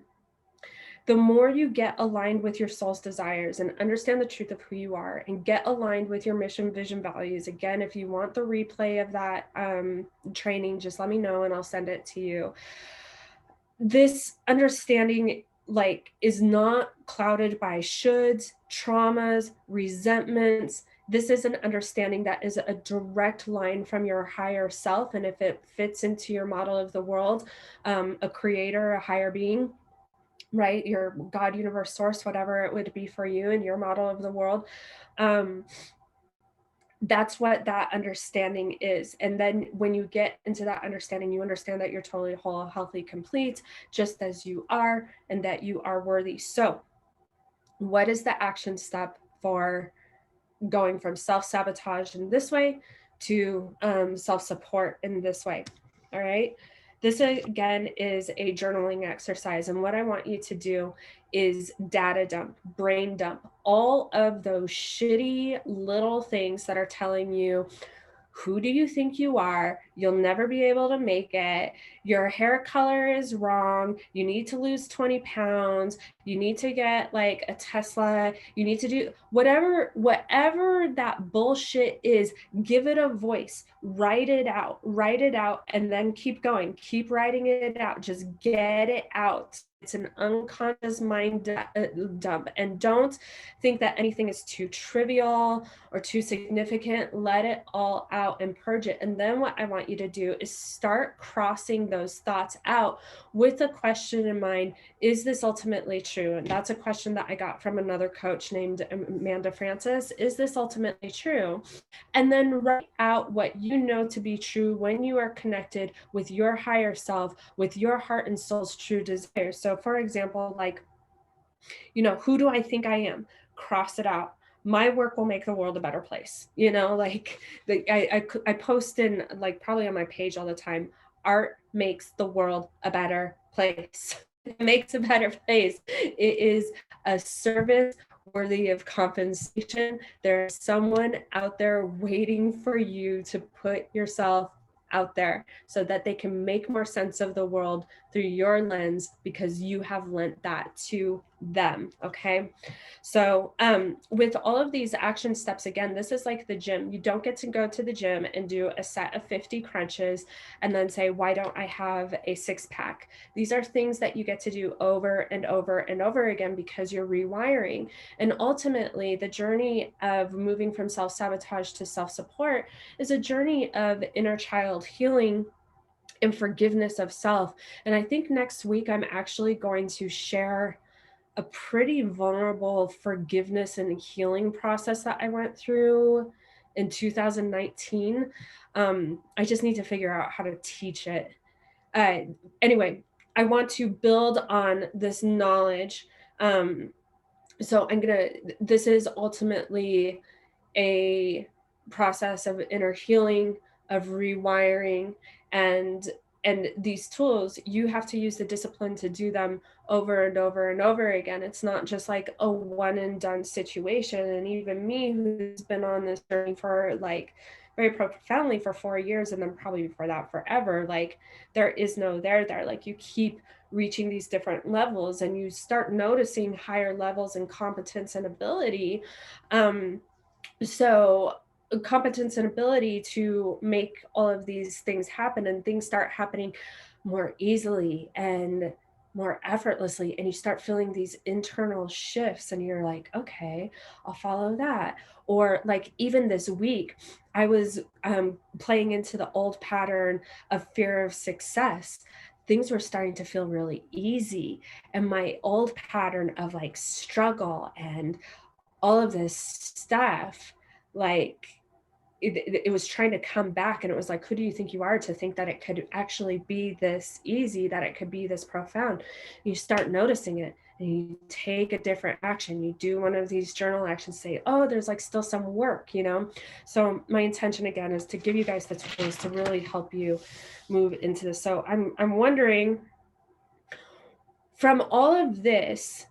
the more you get aligned with your soul's desires and understand the truth of who you are and get aligned with your mission, vision, values. Again, if you want the replay of that training, just let me know and I'll send it to you. This understanding is not clouded by shoulds, traumas, resentments. This is an understanding that is a direct line from your higher self. And if it fits into your model of the world, a creator, a higher being, right, your God, universe, source, whatever it would be for you and your model of the world, um, that's what that understanding is. And then when you get into that understanding, you understand that you're totally whole, healthy, complete, just as you are, and that you are worthy. So what is the action step for going from self-sabotage in this way to self-support in this way? All right. This again is a journaling exercise. And what I want you to do is data dump, brain dump, all of those shitty little things that are telling you, who do you think you are? You'll never be able to make it. Your hair color is wrong. You need to lose 20 pounds. You need to get like a Tesla. You need to do whatever that bullshit is, give it a voice, write it out, and then keep going. Keep writing it out. Just get it out. It's an unconscious mind dump. And don't think that anything is too trivial or too significant. Let it all out and purge it. And then what I want you to do is start crossing those thoughts out with a question in mind. Is this ultimately true? And that's a question that I got from another coach named Amanda Francis. Is this ultimately true? And then write out what you know to be true when you are connected with your higher self, with your heart and soul's true desires. So for example, like, who do I think I am? Cross it out. My work will make the world a better place. I post in like probably on my page all the time. Art makes the world a better place. It makes a better place. It is a service worthy of compensation. There's someone out there waiting for you to put yourself out there so that they can make more sense of the world through your lens because you have lent that to them. Okay. So with all of these action steps, again, this is like the gym. You don't get to go to the gym and do a set of 50 crunches and then say, why don't I have a six pack? These are things that you get to do over and over and over again because you're rewiring. And ultimately, the journey of moving from self-sabotage to self-support is a journey of inner child healing and forgiveness of self. And I think next week I'm actually going to share a pretty vulnerable forgiveness and healing process that I went through in 2019. I just need to figure out how to teach it. Anyway, I want to build on this knowledge. So this is ultimately a process of inner healing, of rewiring, and these tools, you have to use the discipline to do them over and over and over again. It's not just like a one and done situation. And even me, who's been on this journey for like very profoundly for 4 years, and then probably before that forever, like there is no there. Like you keep reaching these different levels and you start noticing higher levels in competence and ability. So competence and ability to make all of these things happen, and things start happening more easily and more effortlessly, and you start feeling these internal shifts and you're like, okay, I'll follow that. Or like even this week I was playing into the old pattern of fear of success, things were starting to feel really easy. And my old pattern of like struggle and all of this stuff, like it was trying to come back. And it was like, who do you think you are to think that it could actually be this easy, that it could be this profound? You start noticing it and you take a different action. You do one of these journal actions, say, oh, there's like still some work, you know? So my intention again is to give you guys the tools to really help you move into this. So I'm wondering, from all of this,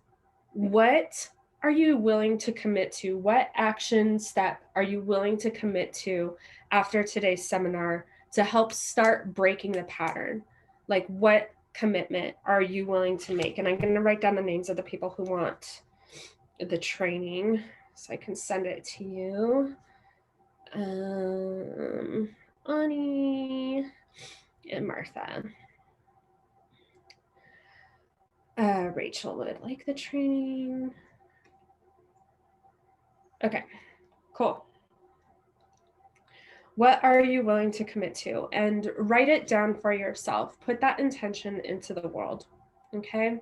what are you willing to commit to? What action step are you willing to commit to after today's seminar to help start breaking the pattern? Like, what commitment are you willing to make? And I'm going to write down the names of the people who want the training so I can send it to you. Ani and Martha. Rachel would like the training. Okay, cool. What are you willing to commit to? And write it down for yourself. Put that intention into the world. Okay.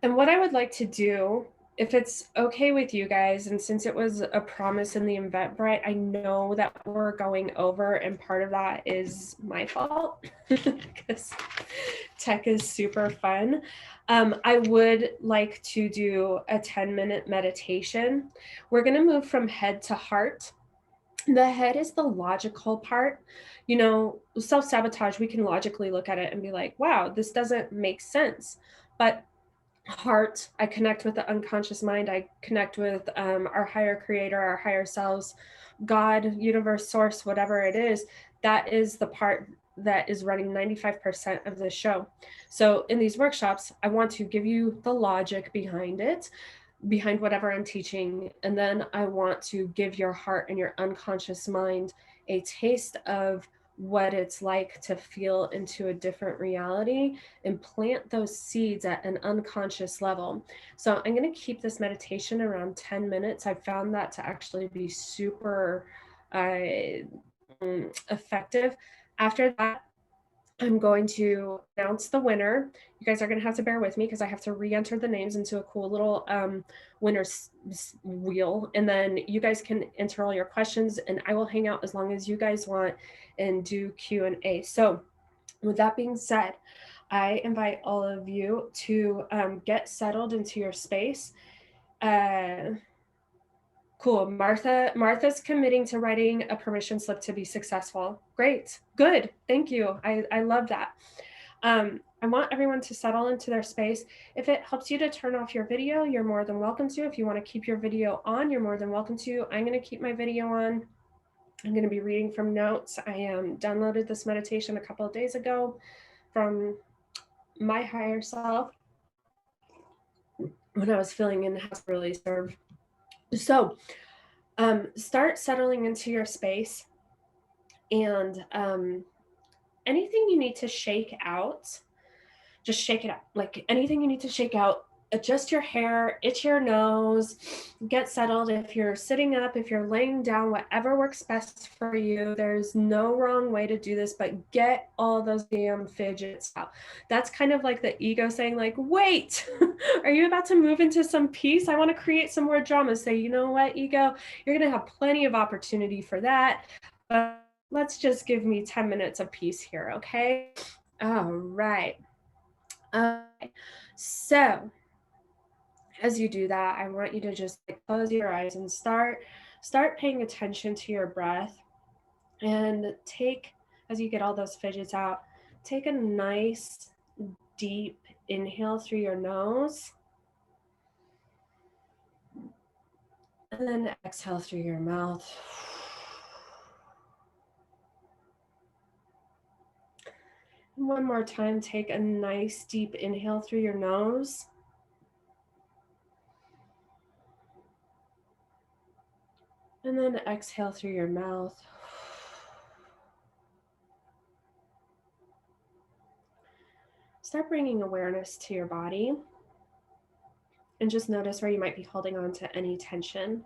And what I would like to do, if it's okay with you guys, and since it was a promise in the Eventbrite, I know that we're going over, and part of that is my fault because tech is super fun. I would like to do a 10-minute meditation. We're going to move from head to heart. The head is the logical part. You know, self-sabotage, we can logically look at it and be like, wow, this doesn't make sense. But heart, I connect with the unconscious mind. I connect with our higher creator, our higher selves, God, universe, source, whatever it is. That is the part that is running 95% of the show. So in these workshops, I want to give you the logic behind it, behind whatever I'm teaching. And then I want to give your heart and your unconscious mind a taste of what it's like to feel into a different reality and plant those seeds at an unconscious level. So I'm going to keep this meditation around 10 minutes. I found that to actually be super effective. After that, I'm going to announce the winner. You guys are going to have to bear with me because I have to re-enter the names into a cool little winner's wheel. And then you guys can enter all your questions and I will hang out as long as you guys want and do Q&A. So with that being said, I invite all of you to get settled into your space. Cool. Martha's committing to writing a permission slip to be successful. Great. Good. Thank you. I love that. I want everyone to settle into their space. If it helps you to turn off your video, you're more than welcome to. If you want to keep your video on, you're more than welcome to. I'm going to keep my video on. I'm going to be reading from notes. I downloaded this meditation a couple of days ago from my higher self when I was feeling in how to really serve. So start settling into your space, and anything you need to shake out, just shake it out. Like anything you need to shake out, adjust your hair, itch your nose, get settled. If you're sitting up, if you're laying down, whatever works best for you. There's no wrong way to do this, but get all those damn fidgets out. That's kind of like the ego saying like, wait, are you about to move into some peace? I want to create some more drama. Say, you know what, ego, you're going to have plenty of opportunity for that. But let's just give me 10 minutes of peace here, okay? All right. Okay. So as you do that, I want you to just close your eyes and start paying attention to your breath, and take, as you get all those fidgets out, take a nice deep inhale through your nose, and then exhale through your mouth. One more time, take a nice deep inhale through your nose. And then exhale through your mouth. Start bringing awareness to your body and just notice where you might be holding on to any tension.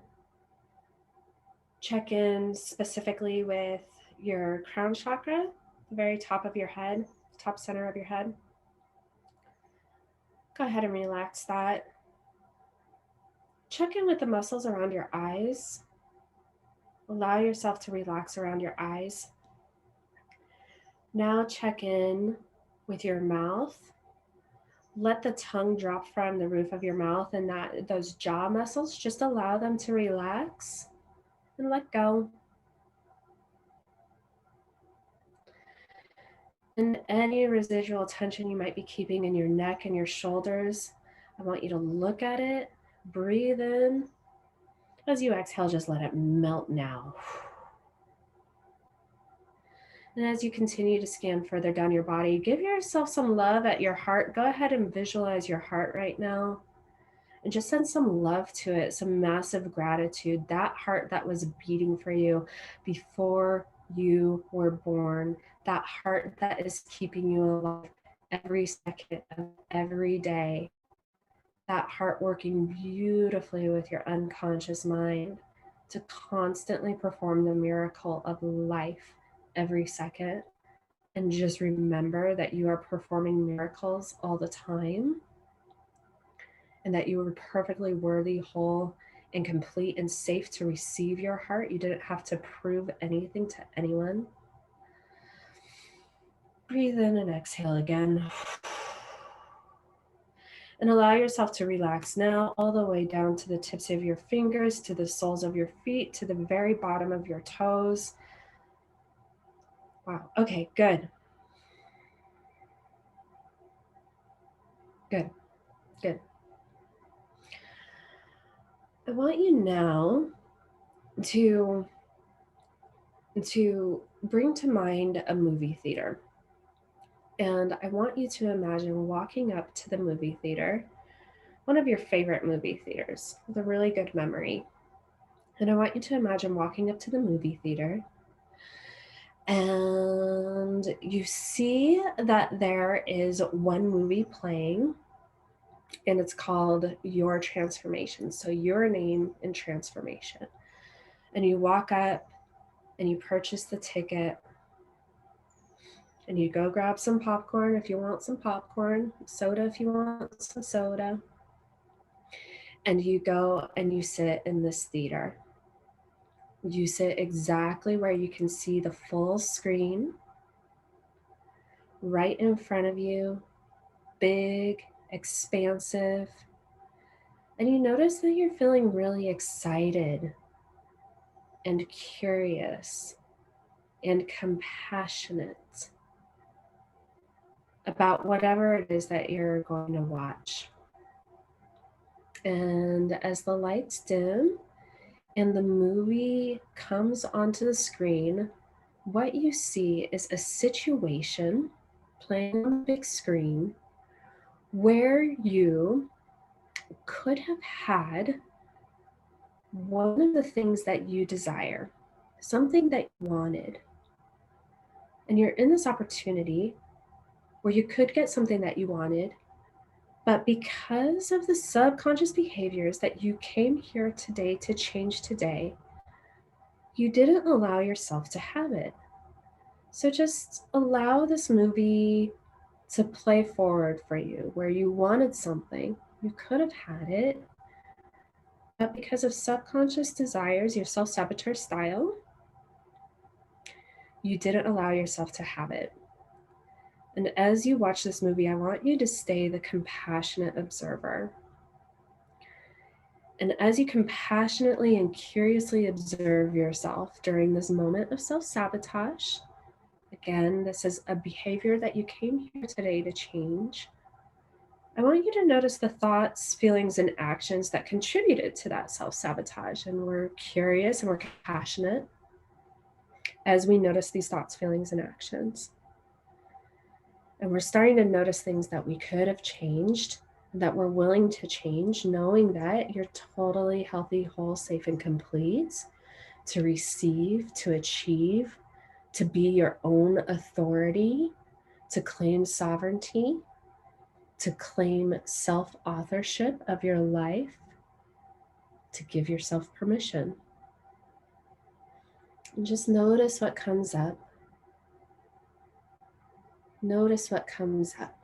Check in specifically with your crown chakra, the very top of your head. top center of your head. Go ahead and relax that. Check in with the muscles around your eyes. Allow yourself to relax around your eyes. Now check in with your mouth. Let the tongue drop from the roof of your mouth, and those jaw muscles, just allow them to relax and let go. And any residual tension you might be keeping in your neck and your shoulders, I want you to look at it, breathe in. As you exhale, just let it melt now. And as you continue to scan further down your body, give yourself some love at your heart. Go ahead and visualize your heart right now. And just send some love to it, some massive gratitude. That heart that was beating for you before you were born, that heart that is keeping you alive every second of every day, that heart working beautifully with your unconscious mind to constantly perform the miracle of life every second. And just remember that you are performing miracles all the time, and that you were perfectly worthy, whole, and complete and safe to receive your heart. You didn't have to prove anything to anyone. Breathe in and exhale again. And allow yourself to relax now all the way down to the tips of your fingers, to the soles of your feet, to the very bottom of your toes. Wow. Okay, good. Good. Good. I want you now to bring to mind a movie theater. And I want you to imagine walking up to the movie theater, one of your favorite movie theaters with a really good memory. And I want you to imagine walking up to the movie theater, and you see that there is one movie playing, and it's called Your Transformation. So your name and transformation. And you walk up and you purchase the ticket, and you go grab some popcorn if you want some popcorn, soda if you want some soda, and you go and you sit in this theater. You sit exactly where you can see the full screen right in front of you, big, expansive, and you notice that you're feeling really excited and curious and compassionate about whatever it is that you're going to watch. And as the lights dim and the movie comes onto the screen, what you see is a situation playing on the big screen where you could have had one of the things that you desire, something that you wanted. And you're in this opportunity where you could get something that you wanted, but because of the subconscious behaviors that you came here today to change today, you didn't allow yourself to have it. So just allow this movie to play forward for you where you wanted something, you could have had it, but because of subconscious desires, your self-saboteur style, you didn't allow yourself to have it. And as you watch this movie, I want you to stay the compassionate observer. And as you compassionately and curiously observe yourself during this moment of self-sabotage, again, this is a behavior that you came here today to change. I want you to notice the thoughts, feelings, and actions that contributed to that self-sabotage. And we're curious and we're compassionate as we notice these thoughts, feelings, and actions. And we're starting to notice things that we could have changed, that we're willing to change, knowing that you're totally healthy, whole, safe, and complete to receive, to achieve, to be your own authority, to claim sovereignty, to claim self-authorship of your life, to give yourself permission. And just notice what comes up. Notice what comes up.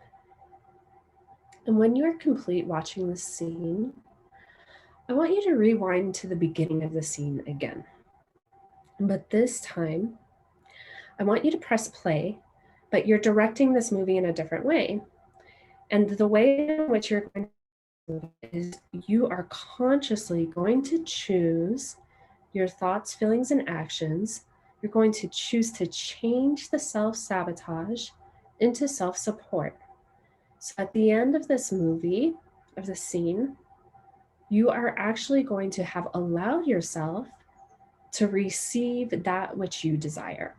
And when you are complete watching this scene, I want you to rewind to the beginning of the scene again. But this time, I want you to press play, but you're directing this movie in a different way. And the way in which you're going to do it is you are consciously going to choose your thoughts, feelings, and actions. You're going to choose to change the self-sabotage into self-support. So at the end of this movie, of the scene, you are actually going to have allowed yourself to receive that which you desire.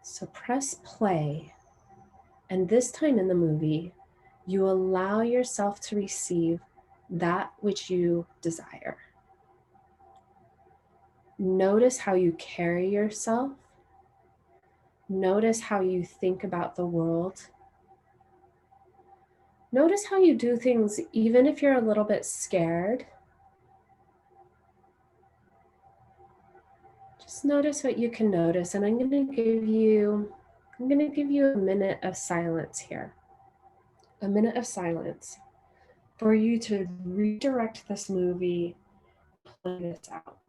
So press play, and this time in the movie, you allow yourself to receive that which you desire. Notice how you carry yourself. Notice how you think about the world. Notice how you do things even if you're a little bit scared. Just notice what you can notice, and I'm going to give you a minute of silence here. A minute of silence for you to redirect this movie, play this out.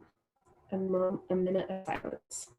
A minute of silence.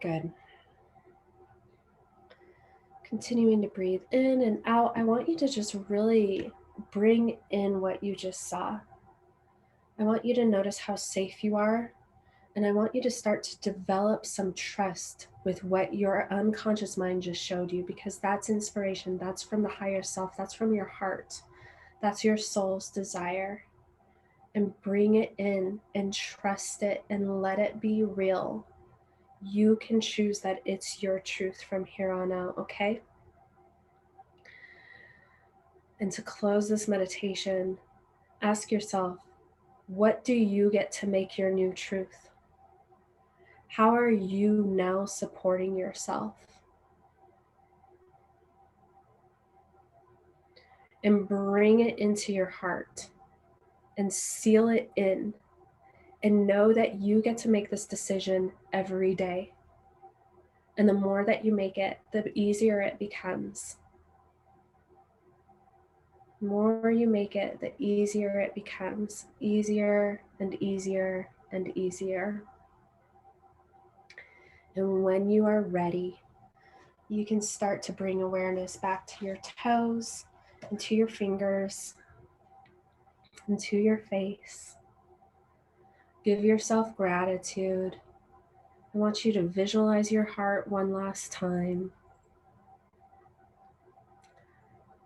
Good. Continuing to breathe in and out, I want you to just really bring in what you just saw. I want you to notice how safe you are, and I want you to start to develop some trust with what your unconscious mind just showed you, because that's inspiration. That's from the higher self. That's from your heart. That's your soul's desire. And bring it in and trust it and let it be real. You can choose that it's your truth from here on out, okay? And to close this meditation, ask yourself, what do you get to make your new truth? How are you now supporting yourself? And bring it into your heart and seal it in, and know that you get to make this decision every day. And the more that you make it, the easier it becomes. The more you make it, the easier it becomes. Easier and easier and easier. And when you are ready, you can start to bring awareness back to your toes and to your fingers and to your face. Give yourself gratitude. I want you to visualize your heart one last time.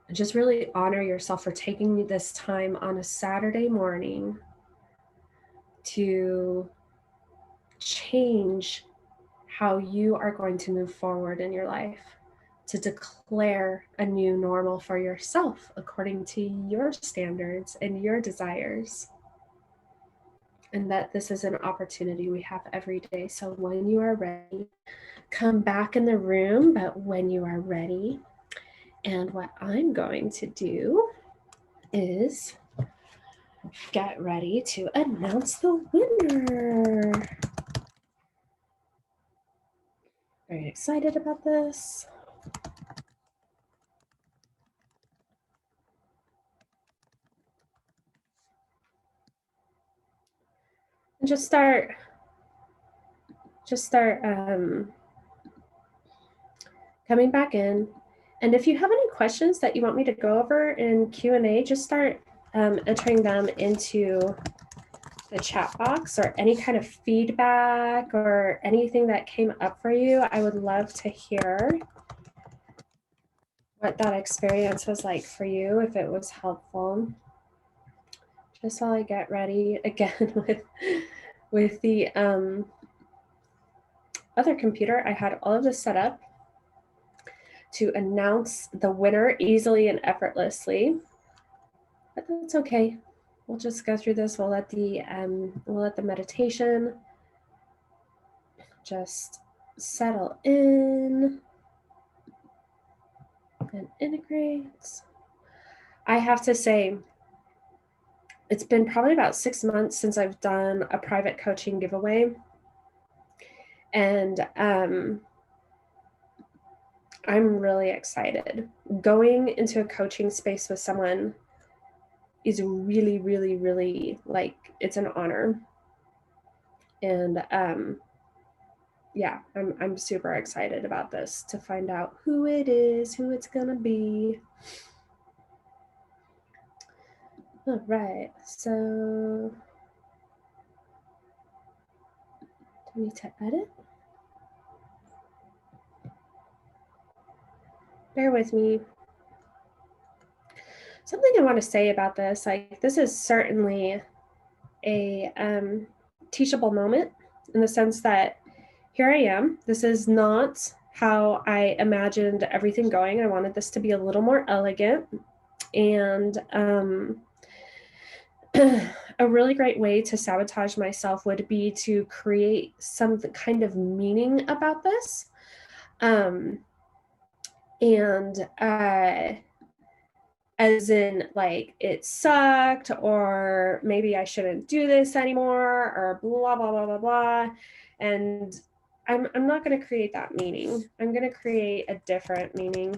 And just really honor yourself for taking this time on a Saturday morning to change how you are going to move forward in your life, to declare a new normal for yourself according to your standards and your desires. And that this is an opportunity we have every day. So when you are ready, come back in the room, but when you are ready. And what I'm going to do is get ready to announce the winner. Very excited about this. And just start coming back in. And if you have any questions that you want me to go over in Q&A, just start entering them into the chat box, or any kind of feedback or anything that came up for you. I would love to hear what that experience was like for you, if it was helpful. Just while I get ready again with the other computer, I had all of this set up to announce the winner easily and effortlessly, but that's okay. We'll just go through this. We'll let the meditation just settle in and integrate. I have to say, it's been probably about 6 months since I've done a private coaching giveaway. And I'm really excited. Going into a coaching space with someone is really, really, really, like, it's an honor. And yeah, I'm super excited about this, to find out who it is, who it's gonna be. All right, so do we need to edit? Bear with me. Something I want to say about this, like, this is certainly a teachable moment, in the sense that here I am. This is not how I imagined everything going. I wanted this to be a little more elegant. And a really great way to sabotage myself would be to create some kind of meaning about this. As in, like, it sucked, or maybe I shouldn't do this anymore, or blah, blah, blah, blah, blah. And I'm not going to create that meaning. I'm going to create a different meaning,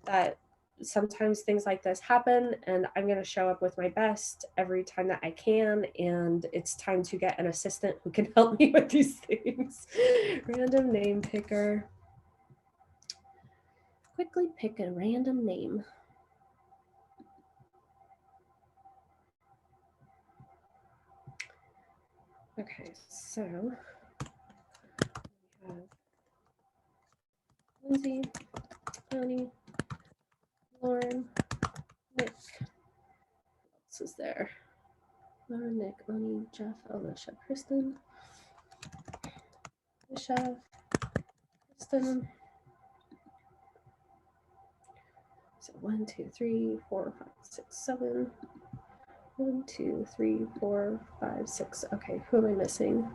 that sometimes things like this happen, and I'm going to show up with my best every time that I can. And it's time to get an assistant who can help me with these things. Random name picker. Quickly pick a random name. Okay, so we have Lindsay, Tony, Lauren, Nick. What else is there? Lauren, Nick, Oni, Jeff, Alicia, Kristen, Alicia, Kristen. So 1, 2, 3, 4, 5, 6, 7. 1, 2, 3, 4, 5, 6. Okay, who am I missing?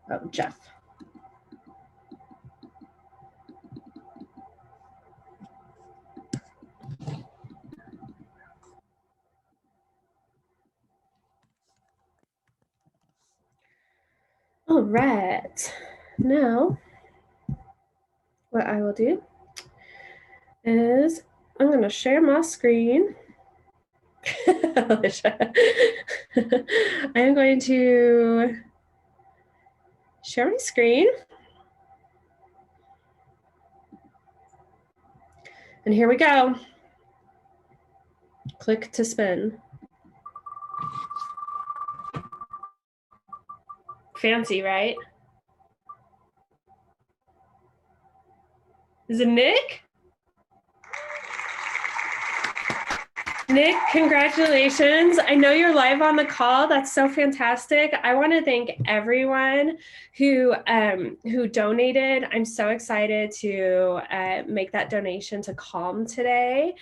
Oh, Jeff. All right. Now, what I will do is I'm going to share my screen. I am going to share my screen. And here we go. Click to spin. Fancy, right? Is it Nick? Nick, congratulations. I know you're live on the call. That's so fantastic. I want to thank everyone who donated. I'm so excited to make that donation to Calm today.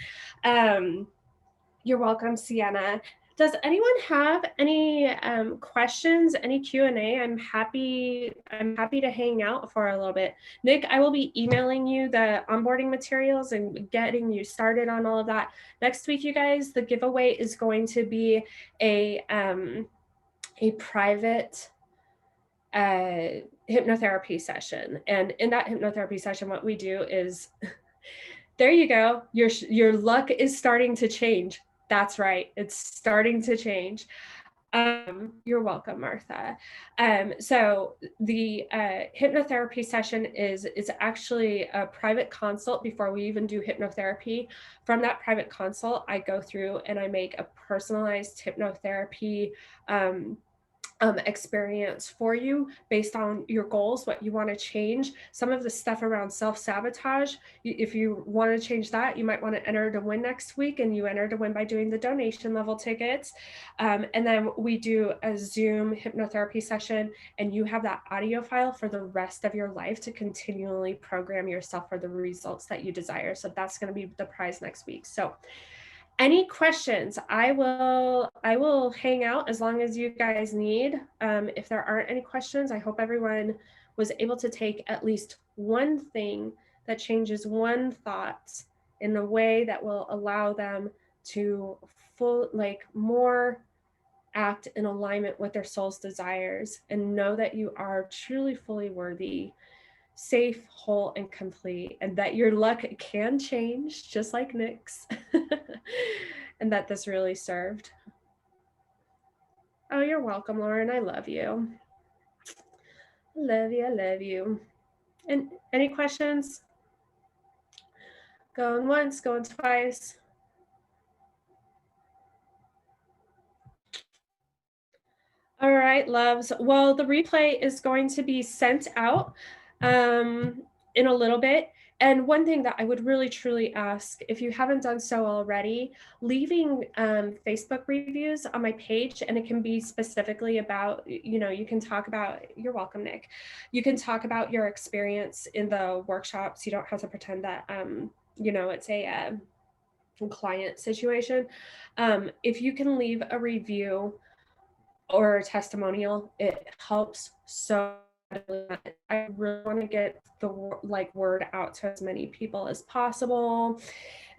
You're welcome, Sienna. Does anyone have any questions, any Q&A? I'm happy to hang out for a little bit. Nick, I will be emailing you the onboarding materials and getting you started on all of that. Next week, you guys, the giveaway is going to be a private hypnotherapy session. And in that hypnotherapy session, what we do is, there you go, your luck is starting to change. That's right, it's starting to change. You're welcome, Martha. So the hypnotherapy session is actually a private consult before we even do hypnotherapy. From that private consult, I go through and I make a personalized hypnotherapy experience for you based on your goals, what you want to change. Some of the stuff around self-sabotage, if you want to change that, you might want to enter to win next week, and you enter to win by doing the donation level tickets. And then we do a Zoom hypnotherapy session, and you have that audio file for the rest of your life to continually program yourself for the results that you desire. So that's going to be the prize next week. So any questions? I will hang out as long as you guys need. If there aren't any questions, I hope everyone was able to take at least one thing that changes one thought in a way that will allow them to more act in alignment with their soul's desires and know that you are truly fully worthy, safe, whole, and complete, and that your luck can change just like Nick's, and that this really served. Oh, you're welcome, Lauren. I love you. I love you. I love you. And any questions? Going once, going twice. All right, loves. Well, the replay is going to be sent out in a little bit. And one thing that I would really truly ask, if you haven't done so already, leaving Facebook reviews on my page, and it can be specifically about, you can talk about, you're welcome, Nick. You can talk about your experience in the workshops. You don't have to pretend that, it's a client situation. If you can leave a review or a testimonial, it helps so much. I really want to get the word out to as many people as possible.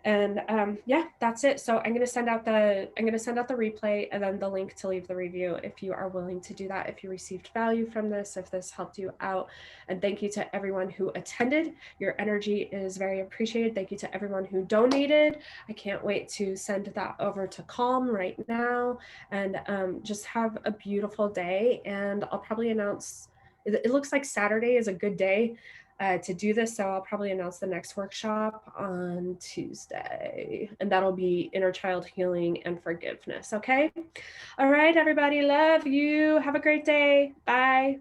And yeah, that's it. So I'm going to send out the replay and then the link to leave the review if you are willing to do that, if you received value from this, if this helped you out. And thank you to everyone who attended. Your energy is very appreciated. Thank you to everyone who donated. I can't wait to send that over to Calm right now. And just have a beautiful day. And I'll probably announce, it looks like Saturday is a good day to do this. So I'll probably announce the next workshop on Tuesday, and that'll be inner child healing and forgiveness. Okay. All right, everybody. Love you. Have a great day. Bye.